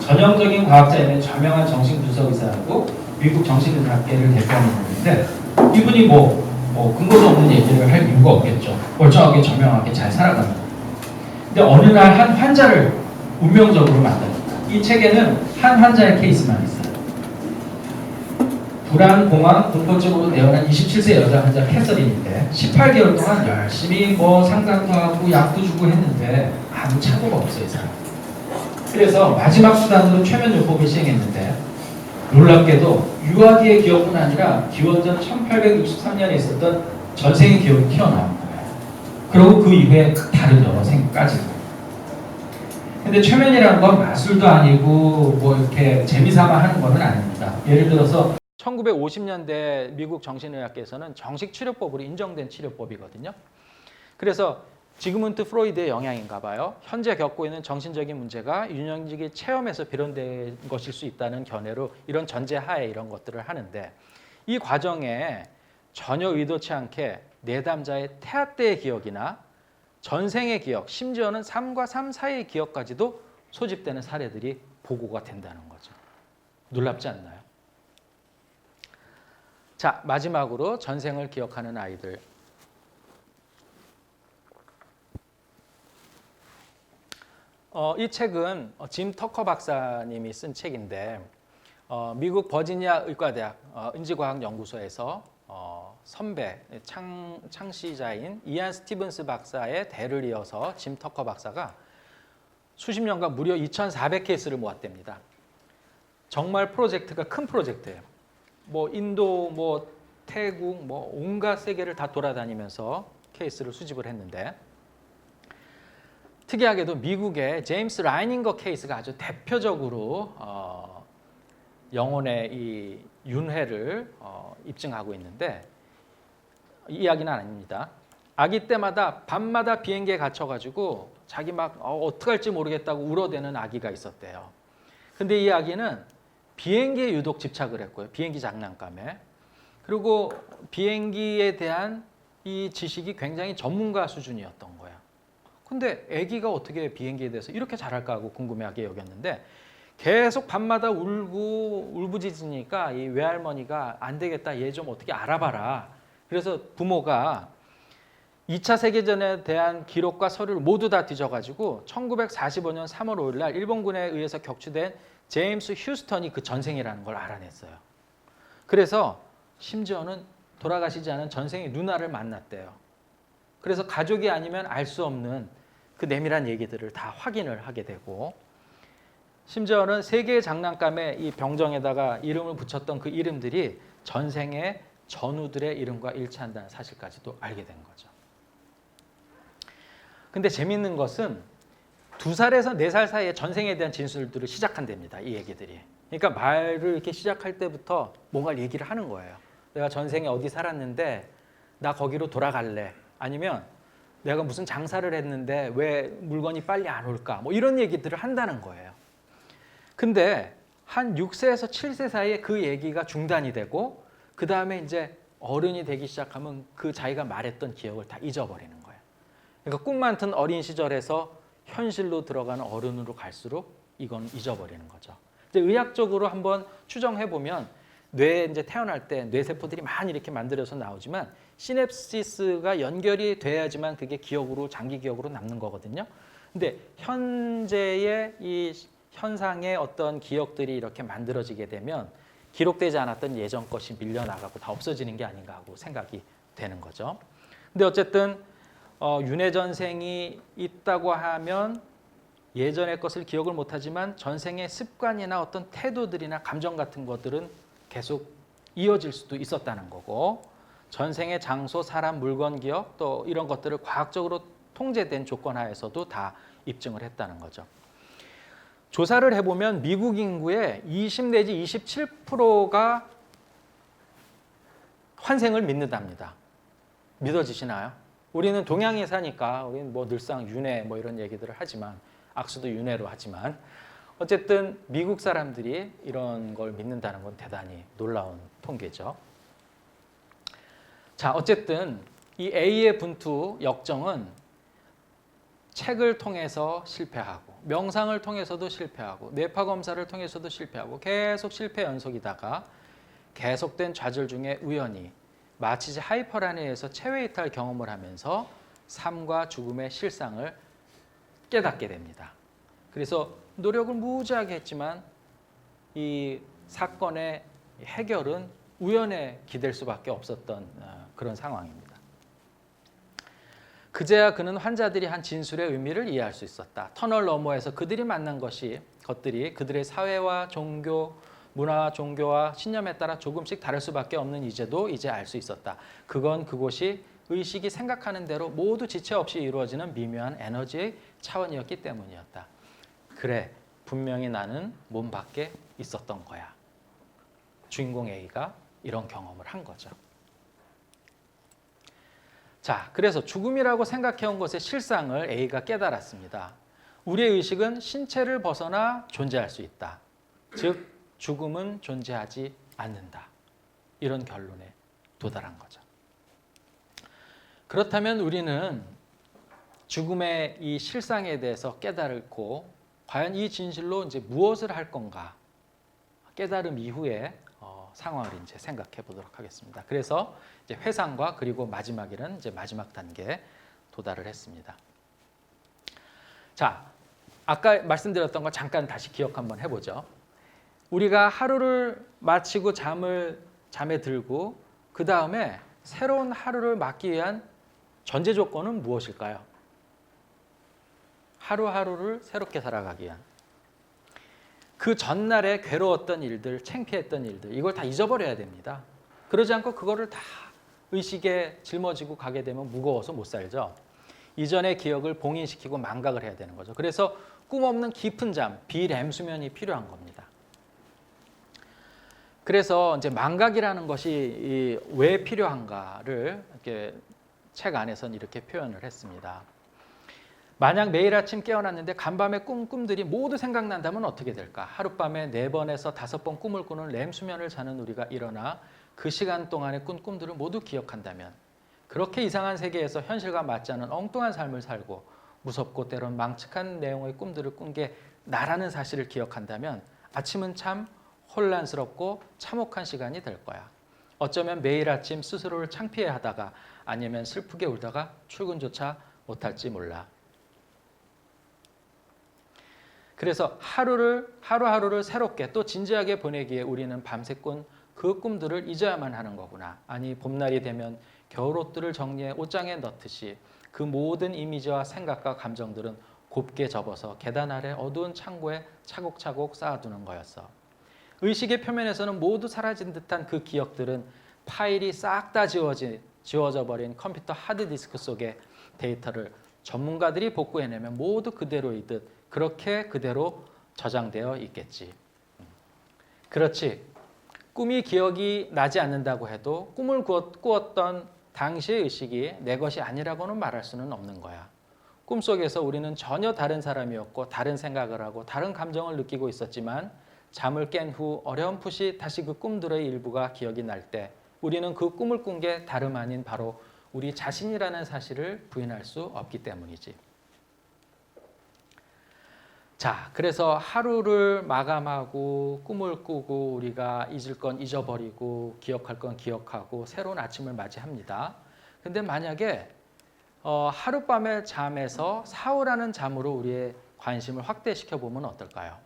전형적인 과학자이며 저명한 정신분석의사고 미국 정신의학계를 대표하는 분인데 이분이 근거도 없는 얘기를 할 이유가 없겠죠. 멀쩡하게 저명하게 잘 살아갑니다. 근데 어느 날 한 환자를 운명적으로 만납니다. 이 책에는 한 환자의 케이스만 있어요. 불안, 공황, 공포증으로 내어난 27세 여자 환자 캐서린인데 18개월 동안 열심히 상담도 하고 약도 주고 했는데 아무 착오가 없어요, 이 사람. 그래서 마지막 수단으로 최면요법을 시행했는데 놀랍게도 유아기의 기억뿐 아니라 기원전 1863년에 있었던 전생의 기억이 튀어나온 거예요. 그리고 그 이후에 다른 여러 생까지. 근데 최면이라는 건 마술도 아니고 이렇게 재미삼아 하는 거는 아닙니다. 예를 들어서 1950년대 미국 정신의학계에서는 정식 치료법으로 인정된 치료법이거든요. 그래서 지그문트 프로이드의 영향인가 봐요. 현재 겪고 있는 정신적인 문제가 유년기 체험에서 비롯된 것일 수 있다는 견해로 이런 전제하에 이런 것들을 하는데 이 과정에 전혀 의도치 않게 내담자의 태아 때의 기억이나 전생의 기억, 심지어는 삶과 삶 사이의 기억까지도 소집되는 사례들이 보고가 된다는 거죠. 놀랍지 않나요? 자, 마지막으로 전생을 기억하는 아이들. 이 책은 짐 터커 박사님이 쓴 책인데 미국 버지니아 의과대학 인지과학연구소에서 선배 창시자인 이안 스티븐스 박사의 대를 이어서 짐 터커 박사가 수십 년간 무려 2,400케이스를 모았답니다. 정말 프로젝트가 큰 프로젝트예요. 인도, 태국, 온갖 세계를 다 돌아다니면서 케이스를 수집을 했는데 특이하게도 미국의 제임스 라이닝거 케이스가 아주 대표적으로 영혼의 이 윤회를 입증하고 있는데 이 이야기는 아닙니다. 아기 때마다 밤마다 비행기에 갇혀가지고 자기 어떡할지 모르겠다고 울어대는 아기가 있었대요. 근데 이 아기는 비행기에 유독 집착을 했고요. 비행기 장난감에. 그리고 비행기에 대한 이 지식이 굉장히 전문가 수준이었던 거예요. 근데 아기가 어떻게 비행기에 대해서 이렇게 잘할까 하고 궁금해하게 여겼는데 계속 밤마다 울고 울부짖으니까 이 외할머니가 안 되겠다, 얘 좀 어떻게 알아봐라. 그래서 부모가 2차 세계전에 대한 기록과 서류를 모두 다 뒤져가지고 1945년 3월 5일 날 일본군에 의해서 격추된 제임스 휴스턴이 그 전생이라는 걸 알아냈어요. 그래서 심지어는 돌아가시지 않은 전생의 누나를 만났대요. 그래서 가족이 아니면 알 수 없는 그 내밀한 얘기들을 다 확인을 하게 되고 심지어는 세 개의 장난감에 이 병정에다가 이름을 붙였던 그 이름들이 전생의 전우들의 이름과 일치한다는 사실까지도 알게 된 거죠. 근데 재밌는 것은 2살에서 4살 사이에 전생에 대한 진술들을 시작한답니다. 이 얘기들이. 그러니까 말을 이렇게 시작할 때부터 뭔가 얘기를 하는 거예요. 내가 전생에 어디 살았는데 나 거기로 돌아갈래. 아니면 내가 무슨 장사를 했는데 왜 물건이 빨리 안 올까? 이런 얘기들을 한다는 거예요. 근데 한 6세에서 7세 사이에 그 얘기가 중단이 되고 그 다음에 이제 어른이 되기 시작하면 그 자기가 말했던 기억을 다 잊어버리는 거예요. 그러니까 꿈 많던 어린 시절에서 현실로 들어가는 어른으로 갈수록 이건 잊어버리는 거죠. 이제 의학적으로 한번 추정해 보면 뇌에 이제 태어날 때 뇌세포들이 많이 이렇게 만들어서 나오지만 시냅시스가 연결이 돼야지만 그게 기억으로 장기 기억으로 남는 거거든요. 근데 현재의 이 현상의 어떤 기억들이 이렇게 만들어지게 되면 기록되지 않았던 예전 것이 밀려나가고 다 없어지는 게 아닌가 하고 생각이 되는 거죠. 근데 어쨌든 윤회 전생이 있다고 하면 예전의 것을 기억을 못하지만 전생의 습관이나 어떤 태도들이나 감정 같은 것들은 계속 이어질 수도 있었다는 거고 전생의 장소, 사람, 물건 기억 또 이런 것들을 과학적으로 통제된 조건 하에서도 다 입증을 했다는 거죠. 조사를 해보면 미국 인구의 20 내지 27%가 환생을 믿는답니다. 믿어지시나요? 우리는 동양에 사니까 우리는 뭐 늘상 윤회 뭐 이런 얘기들을 하지만 악수도 윤회로 하지만 어쨌든 미국 사람들이 이런 걸 믿는다는 건 대단히 놀라운 통계죠. 자, 어쨌든 이 A의 분투 역정은 책을 통해서 실패하고 명상을 통해서도 실패하고 뇌파 검사를 통해서도 실패하고 계속 실패 연속이다가 계속된 좌절 중에 우연히 마치 하이퍼라니에서 체외 이탈 경험을 하면서 삶과 죽음의 실상을 깨닫게 됩니다. 그래서 노력을 무지하게 했지만 이 사건의 해결은 우연에 기댈 수밖에 없었던 그런 상황입니다. 그제야 그는 환자들이 한 진술의 의미를 이해할 수 있었다. 터널 너머에서 그들이 만난 것들이 그들의 사회와 종교, 문화와 종교와 신념에 따라 조금씩 다를 수밖에 없는 이제도 이제 알 수 있었다. 그건 그곳이 의식이 생각하는 대로 모두 지체 없이 이루어지는 미묘한 에너지의 차원이었기 때문이었다. 그래, 분명히 나는 몸 밖에 있었던 거야. 주인공 A가 이런 경험을 한 거죠. 자, 그래서 죽음이라고 생각해온 것의 실상을 A가 깨달았습니다. 우리의 의식은 신체를 벗어나 존재할 수 있다. 즉, 죽음은 존재하지 않는다. 이런 결론에 도달한 거죠. 그렇다면 우리는 죽음의 이 실상에 대해서 깨달고 과연 이 진실로 이제 무엇을 할 건가 깨달음 이후에 상황을 이제 생각해 보도록 하겠습니다. 그래서 이제 회상과 그리고 마지막에는 이제 마지막 단계에 도달을 했습니다. 자, 아까 말씀드렸던 거 잠깐 다시 기억 한번 해보죠. 우리가 하루를 마치고 잠에 들고 그 다음에 새로운 하루를 맞기 위한 전제 조건은 무엇일까요? 하루하루를 새롭게 살아가기 위한 그 전날에 괴로웠던 일들, 창피했던 일들 이걸 다 잊어버려야 됩니다. 그러지 않고 그거를 다 의식에 짊어지고 가게 되면 무거워서 못 살죠. 이전의 기억을 봉인시키고 망각을 해야 되는 거죠. 그래서 꿈 없는 깊은 잠, 비렘 수면이 필요한 겁니다. 그래서 이제 망각이라는 것이 왜 필요한가를 이렇게 책 안에서는 이렇게 표현을 했습니다. 만약 매일 아침 깨어났는데 간밤에 꿈들이 모두 생각난다면 어떻게 될까? 하룻밤에 4번에서 5번 꿈을 꾸는 렘 수면을 자는 우리가 일어나 그 시간 동안의 꾼 꿈들을 모두 기억한다면 그렇게 이상한 세계에서 현실과 맞지 않은 엉뚱한 삶을 살고 무섭고 때론 망측한 내용의 꿈들을 꾼 게 나라는 사실을 기억한다면 아침은 참 혼란스럽고 참혹한 시간이 될 거야. 어쩌면 매일 아침 스스로를 창피해하다가 아니면 슬프게 울다가 출근조차 못할지 몰라. 그래서 하루하루를 새롭게 또 진지하게 보내기에 우리는 밤새 꾼 그 꿈들을 잊어야만 하는 거구나. 아니 봄날이 되면 겨울옷들을 정리해 옷장에 넣듯이 그 모든 이미지와 생각과 감정들은 곱게 접어서 계단 아래 어두운 창고에 차곡차곡 쌓아두는 거였어. 의식의 표면에서는 모두 사라진 듯한 그 기억들은 파일이 싹 다 지워져 버린 컴퓨터 하드디스크 속에 데이터를 전문가들이 복구해내면 모두 그대로이듯 그렇게 그대로 저장되어 있겠지. 그렇지. 꿈이 기억이 나지 않는다고 해도 꿈을 꾸었던 당시의 의식이 내 것이 아니라고는 말할 수는 없는 거야. 꿈속에서 우리는 전혀 다른 사람이었고 다른 생각을 하고 다른 감정을 느끼고 있었지만 잠을 깬 후 어렴풋이 다시 그 꿈들의 일부가 기억이 날 때 우리는 그 꿈을 꾼 게 다름 아닌 바로 우리 자신이라는 사실을 부인할 수 없기 때문이지. 자, 그래서 하루를 마감하고 꿈을 꾸고 우리가 잊을 건 잊어버리고 기억할 건 기억하고 새로운 아침을 맞이합니다. 근데 만약에 하룻밤의 잠에서 사후라는 잠으로 우리의 관심을 확대시켜 보면 어떨까요?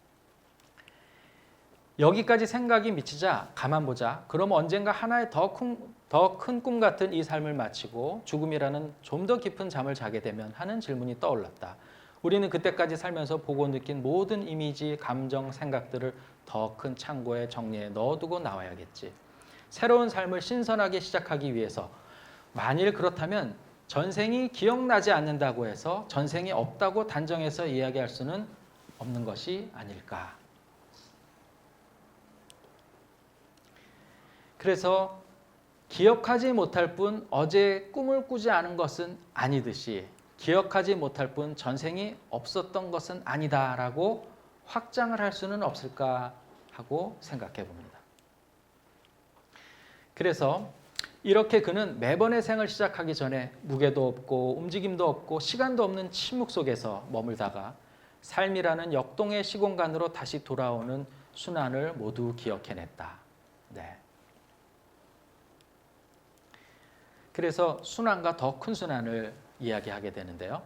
여기까지 생각이 미치자 가만 보자. 그럼 언젠가 하나의 더 큰 꿈 같은 이 삶을 마치고 죽음이라는 좀 더 깊은 잠을 자게 되면 하는 질문이 떠올랐다. 우리는 그때까지 살면서 보고 느낀 모든 이미지, 감정, 생각들을 더 큰 창고에 정리해 넣어두고 나와야겠지. 새로운 삶을 신선하게 시작하기 위해서 만일 그렇다면 전생이 기억나지 않는다고 해서 전생이 없다고 단정해서 이야기할 수는 없는 것이 아닐까. 그래서 기억하지 못할 뿐 어제 꿈을 꾸지 않은 것은 아니듯이 기억하지 못할 뿐 전생이 없었던 것은 아니다라고 확장을 할 수는 없을까 하고 생각해 봅니다. 그래서 이렇게 그는 매번의 생을 시작하기 전에 무게도 없고 움직임도 없고 시간도 없는 침묵 속에서 머물다가 삶이라는 역동의 시공간으로 다시 돌아오는 순환을 모두 기억해냈다. 네. 그래서 순환과 더 큰 순환을 이야기하게 되는데요.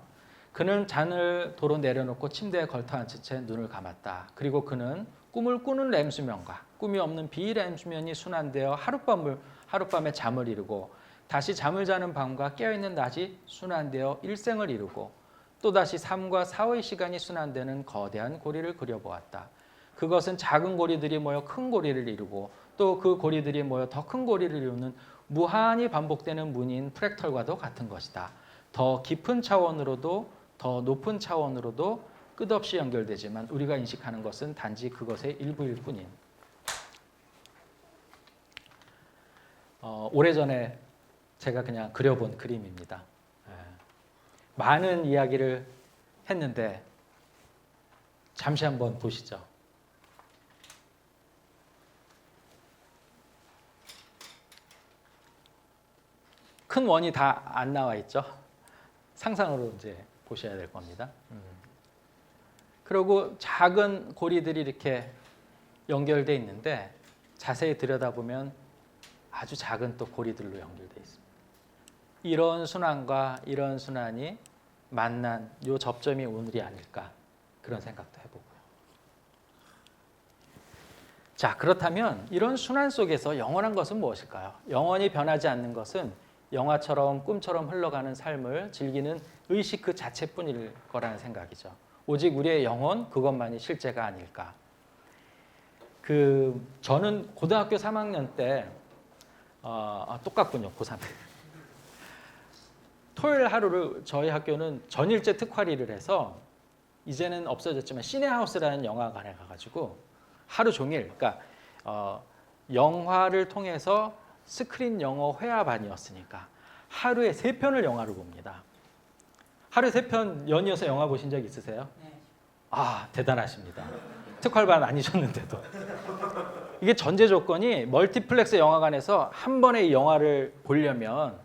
그는 잔을 도로 내려놓고 침대에 걸터앉은 채 눈을 감았다. 그리고 그는 꿈을 꾸는 렘수면과 꿈이 없는 비렘수면이 순환되어 하룻밤에 잠을 이루고 다시 잠을 자는 밤과 깨어있는 낮이 순환되어 일생을 이루고 또다시 3과 4의 시간이 순환되는 거대한 고리를 그려보았다. 그것은 작은 고리들이 모여 큰 고리를 이루고 또 그 고리들이 모여 더 큰 고리를 이루는 무한히 반복되는 무늬인 프랙털과도 같은 것이다. 더 깊은 차원으로도 더 높은 차원으로도 끝없이 연결되지만 우리가 인식하는 것은 단지 그것의 일부일 뿐인. 오래전에 제가 그냥 그려본 그림입니다. 많은 이야기를 했는데 잠시 한번 보시죠. 큰 원이 다 안 나와 있죠. 상상으로 이제 보셔야 될 겁니다. 그리고 작은 고리들이 이렇게 연결돼 있는데 자세히 들여다보면 아주 작은 또 고리들로 연결돼 있습니다. 이런 순환과 이런 순환이 만난 요 접점이 오늘이 아닐까 그런 생각도 해보고요. 자, 그렇다면 이런 순환 속에서 영원한 것은 무엇일까요? 영원히 변하지 않는 것은 영화처럼 꿈처럼 흘러가는 삶을 즐기는 의식 그 자체뿐일 거라는 생각이죠. 오직 우리의 영혼 그것만이 실제가 아닐까. 저는 고등학교 3학년 때 똑같군요. 고3. 토요일 하루를 저희 학교는 전일제 특활이를 해서 이제는 없어졌지만 시네하우스라는 영화관에 가가지고 하루 종일 그러니까 영화를 통해서 스크린 영어 회화반이었으니까 하루에 3편을 영화를 봅니다. 하루에 3편 연이어서 영화 보신 적 있으세요? 네. 아, 대단하십니다. 특활반 아니셨는데도. 이게 전제 조건이 멀티플렉스 영화관에서 한 번에 이 영화를 보려면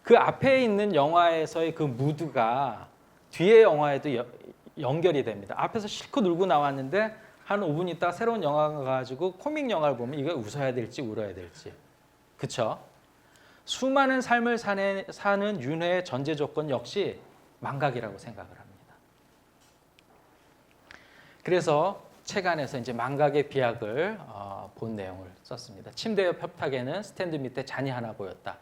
그 앞에 있는 영화에서의 그 무드가 뒤에 영화에도 연결이 됩니다. 앞에서 실컷 울고 나왔는데 한 5분 있다 새로운 영화가 가지고 코믹 영화를 보면 이거 웃어야 될지 울어야 될지. 그렇죠? 수많은 삶을 사는 윤회의 전제 조건 역시 망각이라고 생각을 합니다. 그래서 책 안에서 이제 망각의 비약을 본 내용을 썼습니다. 침대 옆 협탁에는 스탠드 밑에 잔이 하나 보였다.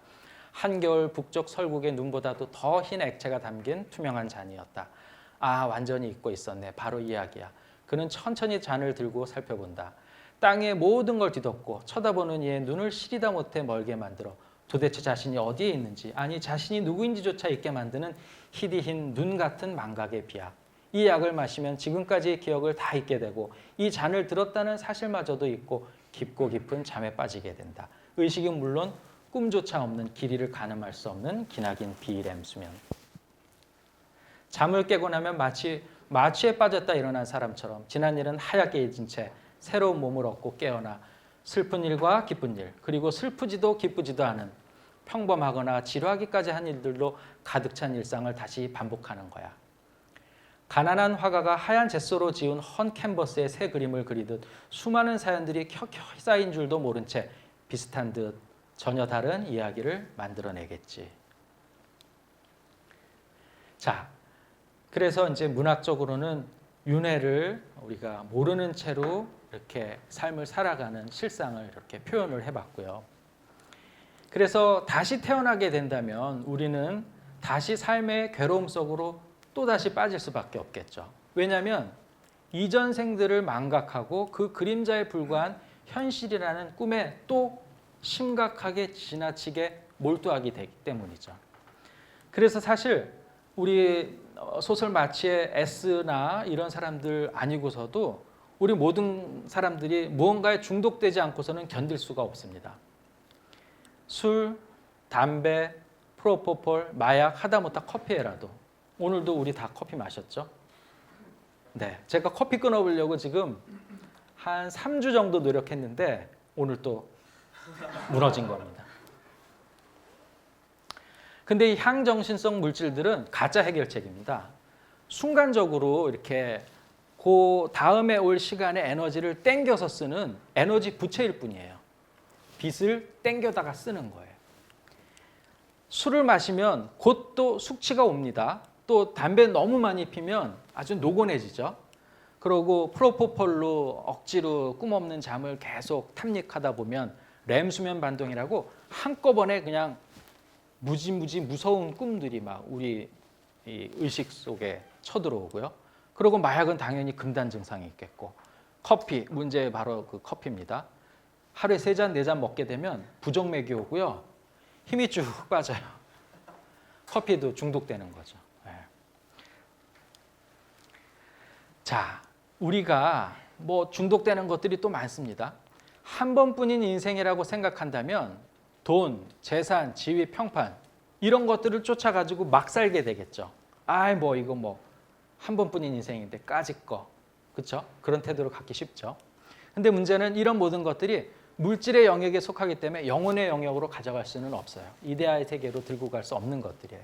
한겨울 북쪽 설국의 눈보다도 더 흰 액체가 담긴 투명한 잔이었다. 아, 완전히 잊고 있었네. 바로 이야기야. 그는 천천히 잔을 들고 살펴본다. 땅의 모든 걸 뒤덮고 쳐다보는 이의 눈을 시리다 못해 멀게 만들어 도대체 자신이 어디에 있는지 아니 자신이 누구인지조차 잊게 만드는 희디 흰 눈 같은 망각의 비약. 이 약을 마시면 지금까지의 기억을 다 잊게 되고 이 잔을 들었다는 사실마저도 잊고 깊고 깊은 잠에 빠지게 된다. 의식은 물론 꿈조차 없는 길이를 가늠할 수 없는 기나긴 비렘 수면. 잠을 깨고 나면 마치 마취에 빠졌다 일어난 사람처럼 지난 일은 하얗게 잊은 채 새로운 몸을 얻고 깨어나 슬픈 일과 기쁜 일 그리고 슬프지도 기쁘지도 않은 평범하거나 지루하기까지 한 일들로 가득 찬 일상을 다시 반복하는 거야. 가난한 화가가 하얀 젯소로 지운 헌 캔버스에 새 그림을 그리듯 수많은 사연들이 켜켜이 쌓인 줄도 모른 채 비슷한 듯 전혀 다른 이야기를 만들어내겠지. 자, 그래서 이제 문학적으로는 윤회를 우리가 모르는 채로 이렇게 삶을 살아가는 실상을 이렇게 표현을 해봤고요. 그래서 다시 태어나게 된다면 우리는 다시 삶의 괴로움 속으로 또다시 빠질 수밖에 없겠죠. 왜냐하면 이전 생들을 망각하고 그 그림자에 불과한 현실이라는 꿈에 또 심각하게 지나치게 몰두하게 되기 때문이죠. 그래서 사실 우리 소설 마치의 S나 이런 사람들 아니고서도 우리 모든 사람들이 무언가에 중독되지 않고서는 견딜 수가 없습니다. 술, 담배, 프로포폴, 마약, 하다못해 커피에라도. 오늘도 우리 다 커피 마셨죠? 네, 제가 커피 끊어보려고 지금 한 3주 정도 노력했는데 오늘 또 무너진 겁니다. 근데 이 향정신성 물질들은 가짜 해결책입니다. 순간적으로 이렇게 그 다음에 올 시간에 에너지를 땡겨서 쓰는 에너지 부채일 뿐이에요. 빛을 땡겨다가 쓰는 거예요. 술을 마시면 곧 또 숙취가 옵니다. 또 담배 너무 많이 피면 아주 노곤해지죠. 그러고 프로포폴로 억지로 꿈없는 잠을 계속 탐닉하다 보면 렘 수면 반동이라고 한꺼번에 그냥 무지무지 무서운 꿈들이 막 우리 이 의식 속에 쳐들어오고요. 그리고 마약은 당연히 금단 증상이 있겠고, 커피 문제 바로 그 커피입니다. 하루에 3잔 4잔 먹게 되면 부정맥이 오고요. 힘이 쭉 빠져요. 커피도 중독되는 거죠. 네. 자, 우리가 뭐 중독되는 것들이 또 많습니다. 한 번뿐인 인생이라고 생각한다면 돈, 재산, 지위, 평판 이런 것들을 쫓아가지고 막 살게 되겠죠. 아이 뭐 이거 뭐 한 번뿐인 인생인데 까짓 거, 그렇죠? 그런 태도를 갖기 쉽죠. 근데 문제는 이런 모든 것들이 물질의 영역에 속하기 때문에 영혼의 영역으로 가져갈 수는 없어요. 이데아의 세계로 들고 갈 수 없는 것들이에요.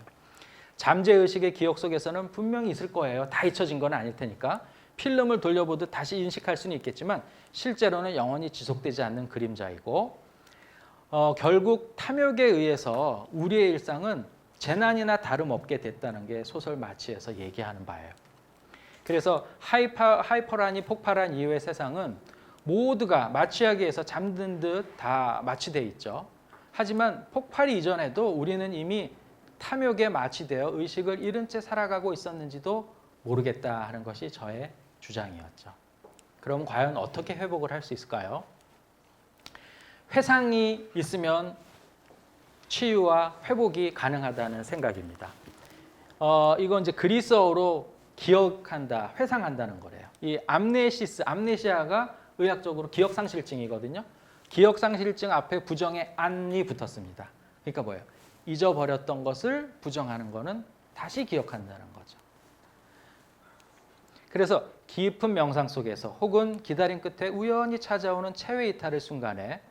잠재의식의 기억 속에서는 분명히 있을 거예요. 다 잊혀진 건 아닐 테니까. 필름을 돌려보듯 다시 인식할 수는 있겠지만 실제로는 영원히 지속되지 않는 그림자이고, 결국 탐욕에 의해서 우리의 일상은 재난이나 다름없게 됐다는 게 소설 마치에서 얘기하는 바예요. 그래서 하이퍼란이 폭발한 이후의 세상은 모두가 마취하기 위해서 잠든 듯 다 마취되어 있죠. 하지만 폭발 이전에도 우리는 이미 탐욕에 마취되어 의식을 잃은 채 살아가고 있었는지도 모르겠다 하는 것이 저의 주장이었죠. 그럼 과연 어떻게 회복을 할 수 있을까요? 회상이 있으면 치유와 회복이 가능하다는 생각입니다. 이건 이제 그리스어로 기억한다, 회상한다는 거래요. 이 암네시스, 암네시아가 의학적으로 기억상실증이거든요. 기억상실증 앞에 부정의 안이 붙었습니다. 그러니까 뭐예요? 잊어버렸던 것을 부정하는 거는 다시 기억한다는 거죠. 그래서 깊은 명상 속에서 혹은 기다림 끝에 우연히 찾아오는 체외 이탈의 순간에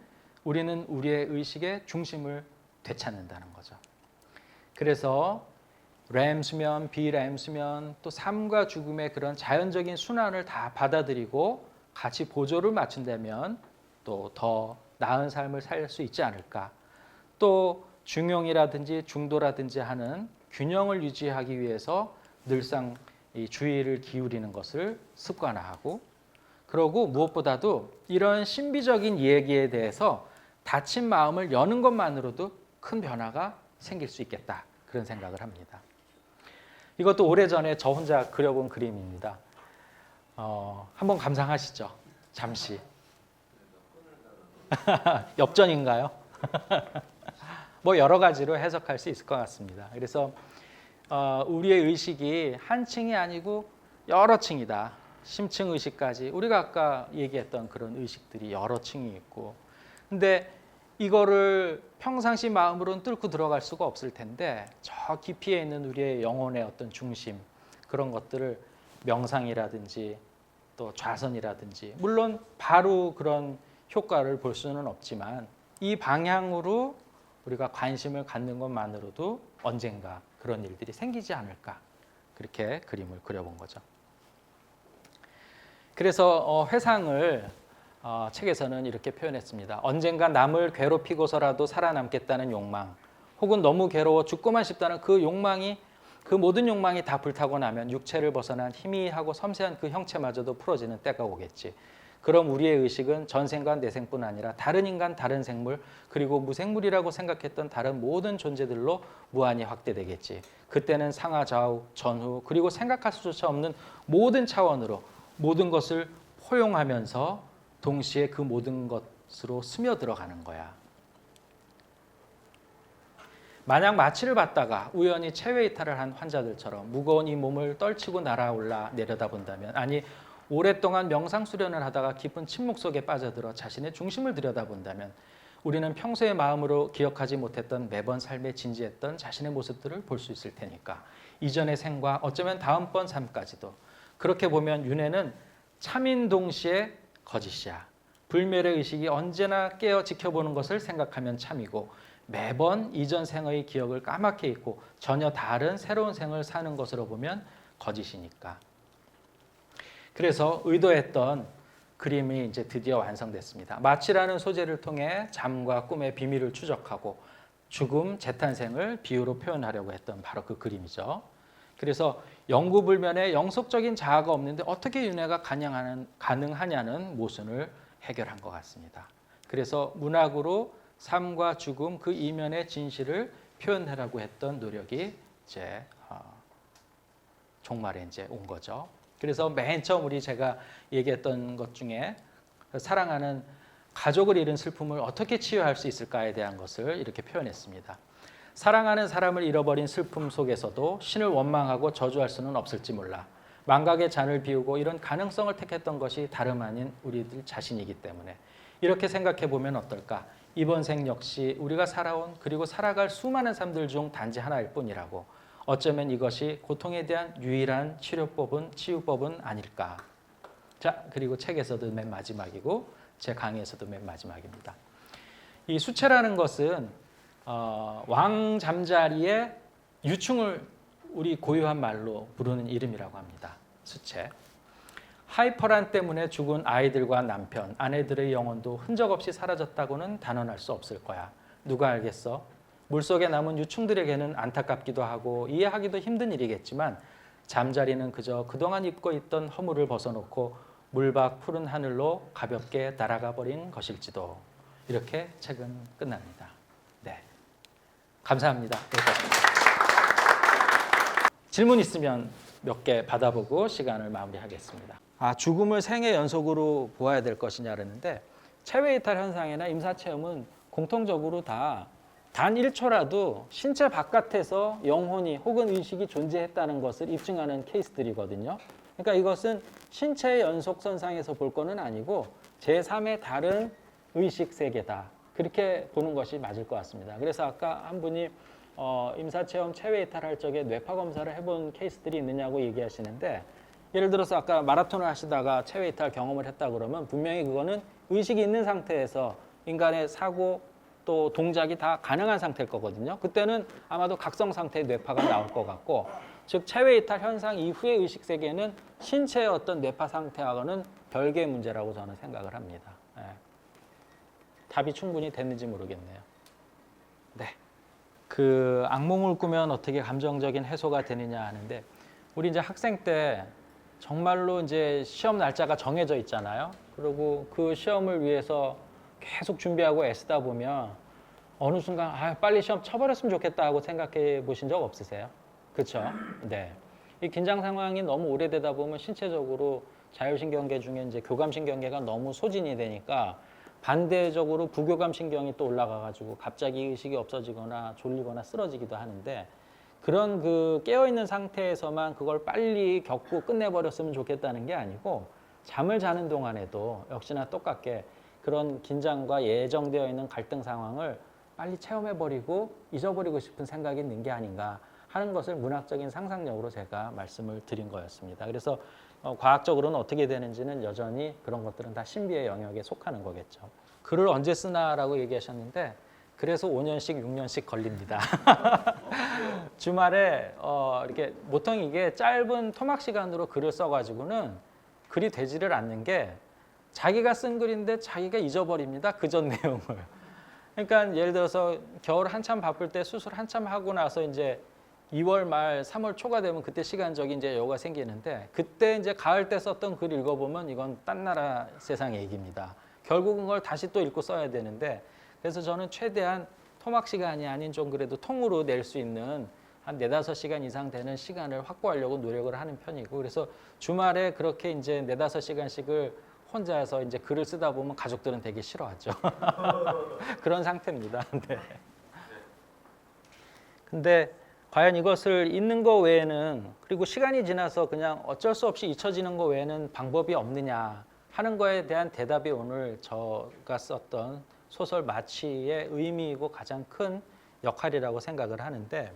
우리는 우리의 의식의 중심을 되찾는다는 거죠. 그래서 렘 수면, 비렘 수면, 또 삶과 죽음의 그런 자연적인 순환을 다 받아들이고 같이 보조를 맞춘다면 또 더 나은 삶을 살 수 있지 않을까. 또 중용이라든지 중도라든지 하는 균형을 유지하기 위해서 늘상 이 주의를 기울이는 것을 습관화하고, 그러고 무엇보다도 이런 신비적인 얘기에 대해서 닫힌 마음을 여는 것만으로도 큰 변화가 생길 수 있겠다, 그런 생각을 합니다. 이것도 오래전에 저 혼자 그려본 그림입니다. 한번 감상하시죠. 잠시. 엽전인가요? 뭐 여러 가지로 해석할 수 있을 것 같습니다. 그래서 우리의 의식이 한 층이 아니고 여러 층이다. 심층 의식까지, 우리가 아까 얘기했던 그런 의식들이 여러 층이 있고, 근데 이거를 평상시 마음으로는 뚫고 들어갈 수가 없을 텐데 저 깊이에 있는 우리의 영혼의 어떤 중심, 그런 것들을 명상이라든지 또 좌선이라든지, 물론 바로 그런 효과를 볼 수는 없지만 이 방향으로 우리가 관심을 갖는 것만으로도 언젠가 그런 일들이 생기지 않을까, 그렇게 그림을 그려본 거죠. 그래서 회상을 책에서는 이렇게 표현했습니다. 언젠가 남을 괴롭히고서라도 살아남겠다는 욕망, 혹은 너무 괴로워 죽고만 싶다는 그 욕망이, 그 모든 욕망이 다 불타고 나면 육체를 벗어난 희미하고 섬세한 그 형체마저도 풀어지는 때가 오겠지. 그럼 우리의 의식은 전생과 내생뿐 아니라 다른 인간, 다른 생물, 그리고 무생물이라고 생각했던 다른 모든 존재들로 무한히 확대되겠지. 그때는 상하, 좌우, 전후, 그리고 생각할 수조차 없는 모든 차원으로 모든 것을 포용하면서 동시에 그 모든 것으로 스며들어가는 거야. 만약 마취를 받다가 우연히 체외 이탈을 한 환자들처럼 무거운 이 몸을 떨치고 날아올라 내려다본다면, 아니 오랫동안 명상 수련을 하다가 깊은 침묵 속에 빠져들어 자신의 중심을 들여다본다면 우리는 평소의 마음으로 기억하지 못했던 매번 삶에 진지했던 자신의 모습들을 볼 수 있을 테니까 이전의 생과 어쩌면 다음번 삶까지도 그렇게 보면 윤회는 참인 동시에 거짓이야. 불멸의 의식이 언제나 깨어 지켜보는 것을 생각하면 참이고 매번 이전 생의 기억을 까맣게 잊고 전혀 다른 새로운 생을 사는 것으로 보면 거짓이니까. 그래서 의도했던 그림이 이제 드디어 완성됐습니다. 마취라는 소재를 통해 잠과 꿈의 비밀을 추적하고 죽음, 재탄생을 비유로 표현하려고 했던 바로 그 그림이죠. 그래서 영구불면의 영속적인 자아가 없는데 어떻게 윤회가 가능하냐는 모순을 해결한 것 같습니다. 그래서 문학으로 삶과 죽음 그 이면의 진실을 표현하려고 했던 노력이 이제 종말에 이제 온 거죠. 그래서 맨 처음 제가 얘기했던 것 중에 사랑하는 가족을 잃은 슬픔을 어떻게 치유할 수 있을까에 대한 것을 이렇게 표현했습니다. 사랑하는 사람을 잃어버린 슬픔 속에서도 신을 원망하고 저주할 수는 없을지 몰라. 망각의 잔을 비우고 이런 가능성을 택했던 것이 다름 아닌 우리들 자신이기 때문에 이렇게 생각해 보면 어떨까? 이번 생 역시 우리가 살아온 그리고 살아갈 수많은 삶들 중 단지 하나일 뿐이라고. 어쩌면 이것이 고통에 대한 유일한 치유법은 아닐까. 자, 그리고 책에서도 맨 마지막이고 제 강의에서도 맨 마지막입니다. 이 수채라는 것은 왕 잠자리의 유충을 우리 고유한 말로 부르는 이름이라고 합니다. 수채. 하이퍼란 때문에 죽은 아이들과 남편, 아내들의 영혼도 흔적 없이 사라졌다고는 단언할 수 없을 거야. 누가 알겠어? 물속에 남은 유충들에게는 안타깝기도 하고 이해하기도 힘든 일이겠지만 잠자리는 그저 그동안 입고 있던 허물을 벗어놓고 물밖 푸른 하늘로 가볍게 날아가 버린 것일지도. 이렇게 책은 끝납니다. 네, 감사합니다. 여기까지입니다. 질문 있으면 몇 개 받아보고 시간을 마무리하겠습니다. 죽음을 생애 연속으로 보아야 될 것이냐 그랬는데 체외이탈 현상이나 임사체험은 공통적으로 다 단 1초라도 신체 바깥에서 영혼이 혹은 의식이 존재했다는 것을 입증하는 케이스들이거든요. 그러니까 이것은 신체의 연속선상에서 볼 거는 아니고 제3의 다른 의식 세계다. 그렇게 보는 것이 맞을 것 같습니다. 그래서 아까 한 분이 임사체험 체외이탈 할 적에 뇌파 검사를 해본 케이스들이 있느냐고 얘기하시는데 예를 들어서 아까 마라톤을 하시다가 체외이탈 경험을 했다 그러면 분명히 그거는 의식이 있는 상태에서 인간의 사고 또 동작이 다 가능한 상태일 거거든요. 그때는 아마도 각성 상태의 뇌파가 나올 것 같고 즉 체외이탈 현상 이후의 의식 세계는 신체의 어떤 뇌파 상태하고는 별개의 문제라고 저는 생각을 합니다. 네. 답이 충분히 됐는지 모르겠네요. 네. 그 악몽을 꾸면 어떻게 감정적인 해소가 되느냐 하는데 우리 이제 학생 때 정말로 이제 시험 날짜가 정해져 있잖아요. 그리고 그 시험을 위해서 계속 준비하고 애쓰다 보면 어느 순간 빨리 시험 쳐버렸으면 좋겠다 하고 생각해 보신 적 없으세요? 그렇죠? 네. 이 긴장 상황이 너무 오래되다 보면 신체적으로 자율신경계 중에 이제 교감신경계가 너무 소진이 되니까 반대적으로 부교감신경이 또 올라가가지고 갑자기 의식이 없어지거나 졸리거나 쓰러지기도 하는데 그런 그 깨어있는 상태에서만 그걸 빨리 겪고 끝내버렸으면 좋겠다는 게 아니고 잠을 자는 동안에도 역시나 똑같게 그런 긴장과 예정되어 있는 갈등 상황을 빨리 체험해버리고 잊어버리고 싶은 생각이 있는 게 아닌가 하는 것을 문학적인 상상력으로 제가 말씀을 드린 거였습니다. 그래서 과학적으로는 어떻게 되는지는 여전히 그런 것들은 다 신비의 영역에 속하는 거겠죠. 글을 언제 쓰나라고 얘기하셨는데 그래서 5년씩 6년씩 걸립니다. 주말에 이렇게 보통 이게 짧은 토막 시간으로 글을 써가지고는 글이 되지를 않는 게 자기가 쓴 글인데 자기가 잊어버립니다. 그 전 내용을. 그러니까 예를 들어서 겨울 한참 바쁠 때 수술 한참 하고 나서 이제 2월 말 3월 초가 되면 그때 시간적인 이제 여유가 생기는데 그때 이제 가을 때 썼던 글 읽어보면 이건 딴 나라 세상 얘기입니다. 결국은 그걸 다시 또 읽고 써야 되는데 그래서 저는 최대한 토막 시간이 아닌 좀 그래도 통으로 낼 수 있는 한 4-5시간 이상 되는 시간을 확보하려고 노력을 하는 편이고 그래서 주말에 그렇게 이제 4-5시간씩을 혼자서 이제 글을 쓰다 보면 가족들은 되게 싫어하죠. 그런 상태입니다. 네. 근데 과연 이것을 읽는 거 외에는 그리고 시간이 지나서 그냥 어쩔 수 없이 잊혀지는 거 외에는 방법이 없느냐 하는 거에 대한 대답이 오늘 제가 썼던 소설 마취의 의미이고 가장 큰 역할이라고 생각을 하는데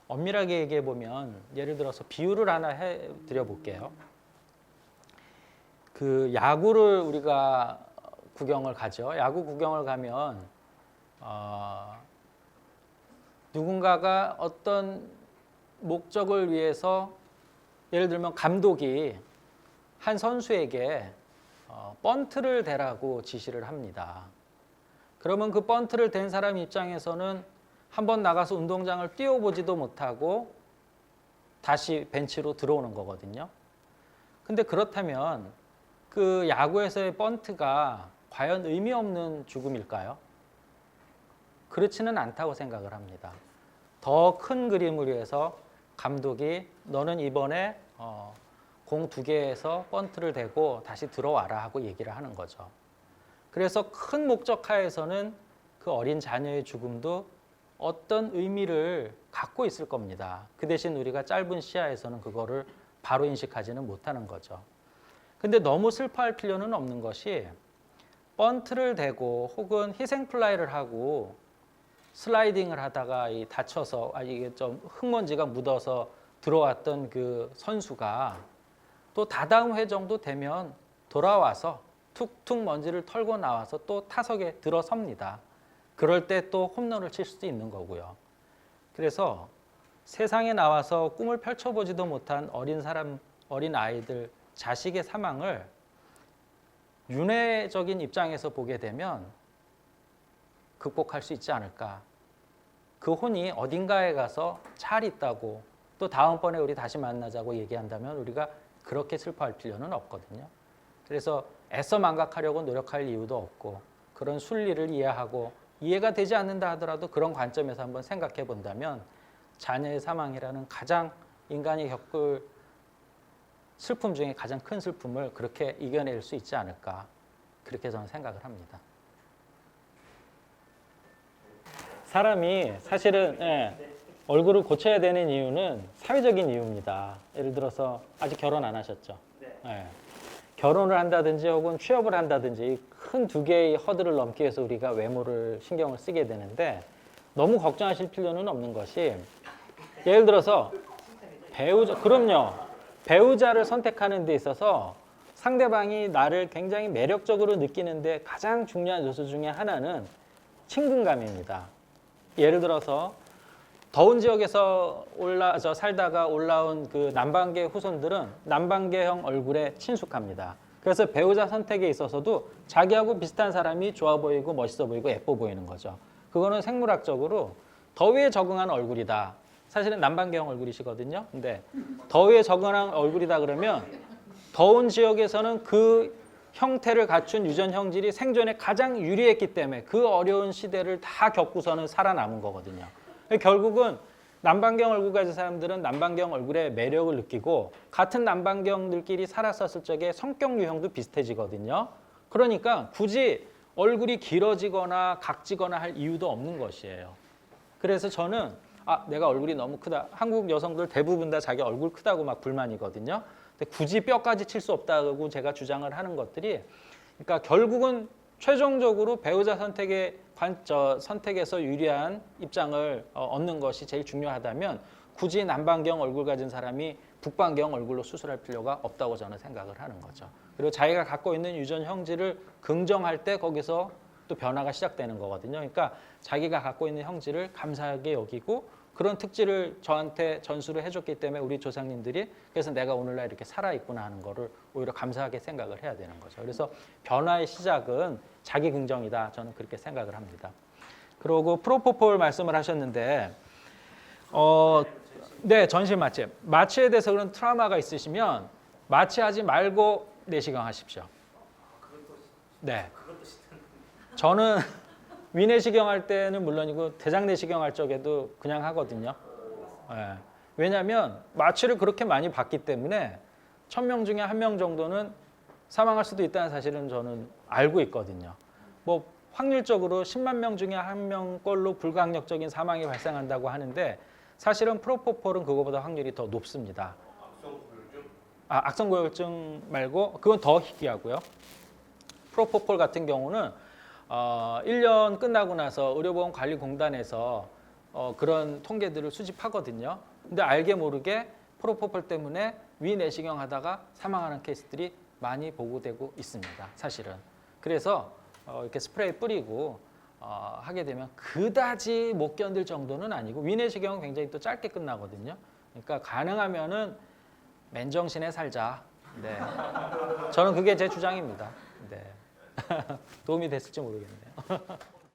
엄밀하게 얘기해 보면 예를 들어서 비유를 하나 해 드려 볼게요. 그 야구를 우리가 구경을 가죠. 야구 구경을 가면 누군가가 어떤 목적을 위해서 예를 들면 감독이 한 선수에게 번트를 대라고 지시를 합니다. 그러면 그 번트를 댄 사람 입장에서는 한번 나가서 운동장을 뛰어보지도 못하고 다시 벤치로 들어오는 거거든요. 근데 그렇다면 그 야구에서의 번트가 과연 의미 없는 죽음일까요? 그렇지는 않다고 생각을 합니다. 더 큰 그림을 위해서 감독이 너는 이번에 공 2개에서 번트를 대고 다시 들어와라 하고 얘기를 하는 거죠. 그래서 큰 목적 하에서는 그 어린 자녀의 죽음도 어떤 의미를 갖고 있을 겁니다. 그 대신 우리가 짧은 시야에서는 그거를 바로 인식하지는 못하는 거죠. 근데 너무 슬퍼할 필요는 없는 것이 번트를 대고 혹은 희생 플라이를 하고 슬라이딩을 하다가 다쳐서 이게 좀 흙먼지가 묻어서 들어왔던 그 선수가 또 다다음 회 정도 되면 돌아와서 툭툭 먼지를 털고 나와서 또 타석에 들어섭니다. 그럴 때 또 홈런을 칠 수도 있는 거고요. 그래서 세상에 나와서 꿈을 펼쳐보지도 못한 어린 아이들, 자식의 사망을 윤회적인 입장에서 보게 되면 극복할 수 있지 않을까. 그 혼이 어딘가에 가서 잘 있다고 또 다음번에 우리 다시 만나자고 얘기한다면 우리가 그렇게 슬퍼할 필요는 없거든요. 그래서 애써 망각하려고 노력할 이유도 없고 그런 순리를 이해하고 이해가 되지 않는다 하더라도 그런 관점에서 한번 생각해 본다면 자녀의 사망이라는 가장 인간이 겪을 슬픔 중에 가장 큰 슬픔을 그렇게 이겨낼 수 있지 않을까. 그렇게 저는 생각을 합니다. 사람이 사실은 얼굴을 고쳐야 되는 이유는 사회적인 이유입니다. 예를 들어서 아직 결혼 안 하셨죠? 네. 결혼을 한다든지 혹은 취업을 한다든지 큰 2개의 허들을 넘기 위해서 우리가 외모를 신경을 쓰게 되는데 너무 걱정하실 필요는 없는 것이 예를 들어서 그럼요. 배우자를 선택하는 데 있어서 상대방이 나를 굉장히 매력적으로 느끼는데 가장 중요한 요소 중에 하나는 친근감입니다. 예를 들어서 더운 지역에서 살다가 올라온 그 남방계 후손들은 남방계형 얼굴에 친숙합니다. 그래서 배우자 선택에 있어서도 자기하고 비슷한 사람이 좋아 보이고 멋있어 보이고 예뻐 보이는 거죠. 그거는 생물학적으로 더위에 적응한 얼굴이다. 사실은 남방계형 얼굴이시거든요. 근데 더위에 적응한 얼굴이다 그러면 더운 지역에서는 그 형태를 갖춘 유전 형질이 생존에 가장 유리했기 때문에 그 어려운 시대를 다 겪고서는 살아남은 거거든요. 결국은 남방경 얼굴 가진 사람들은 남방경 얼굴의 매력을 느끼고 같은 남방경들끼리 살았었을 적에 성격 유형도 비슷해지거든요. 그러니까 굳이 얼굴이 길어지거나 각지거나 할 이유도 없는 것이에요. 그래서 저는 내가 얼굴이 너무 크다. 한국 여성들 대부분 다 자기 얼굴 크다고 막 불만이거든요. 근데 굳이 뼈까지 칠 수 없다고 제가 주장을 하는 것들이 그러니까 결국은 최종적으로 배우자 선택에서 유리한 입장을 얻는 것이 제일 중요하다면 굳이 남방경 얼굴 가진 사람이 북방경 얼굴로 수술할 필요가 없다고 저는 생각을 하는 거죠. 그리고 자기가 갖고 있는 유전 형질을 긍정할 때 거기서 또 변화가 시작되는 거거든요. 그러니까 자기가 갖고 있는 형질을 감사하게 여기고 그런 특질을 저한테 전수를 해줬기 때문에 우리 조상님들이 그래서 내가 오늘날 이렇게 살아있구나 하는 거를 오히려 감사하게 생각을 해야 되는 거죠. 그래서 변화의 시작은 자기 긍정이다. 저는 그렇게 생각을 합니다. 그리고 프로포폴 말씀을 하셨는데 네, 전신 마취. 마취에 대해서 그런 트라우마가 있으시면 마취하지 말고 내시경 하십시오. 네. 저는 위내시경 할 때는 물론이고 대장 내시경 할 적에도 그냥 하거든요. 네. 왜냐하면 마취를 그렇게 많이 받기 때문에 1000명 중에 1명 정도는 사망할 수도 있다는 사실은 저는 알고 있거든요. 뭐 확률적으로 10만 명 중에 1명꼴로 불가항력적인 사망이 발생한다고 하는데 사실은 프로포폴은 그거보다 확률이 더 높습니다. 악성고혈증 말고 그건 더 희귀하고요. 프로포폴 같은 경우는 1년 끝나고 나서 의료보험관리공단에서 그런 통계들을 수집하거든요. 근데 알게 모르게 프로포폴 때문에 위내시경 하다가 사망하는 케이스들이 많이 보고되고 있습니다. 사실은. 그래서 이렇게 스프레이 뿌리고 하게 되면 그다지 못 견딜 정도는 아니고 위내시경은 굉장히 또 짧게 끝나거든요. 그러니까 가능하면은 맨정신에 살자. 네. 저는 그게 제 주장입니다. 네. 도움이 됐을지 모르겠네요.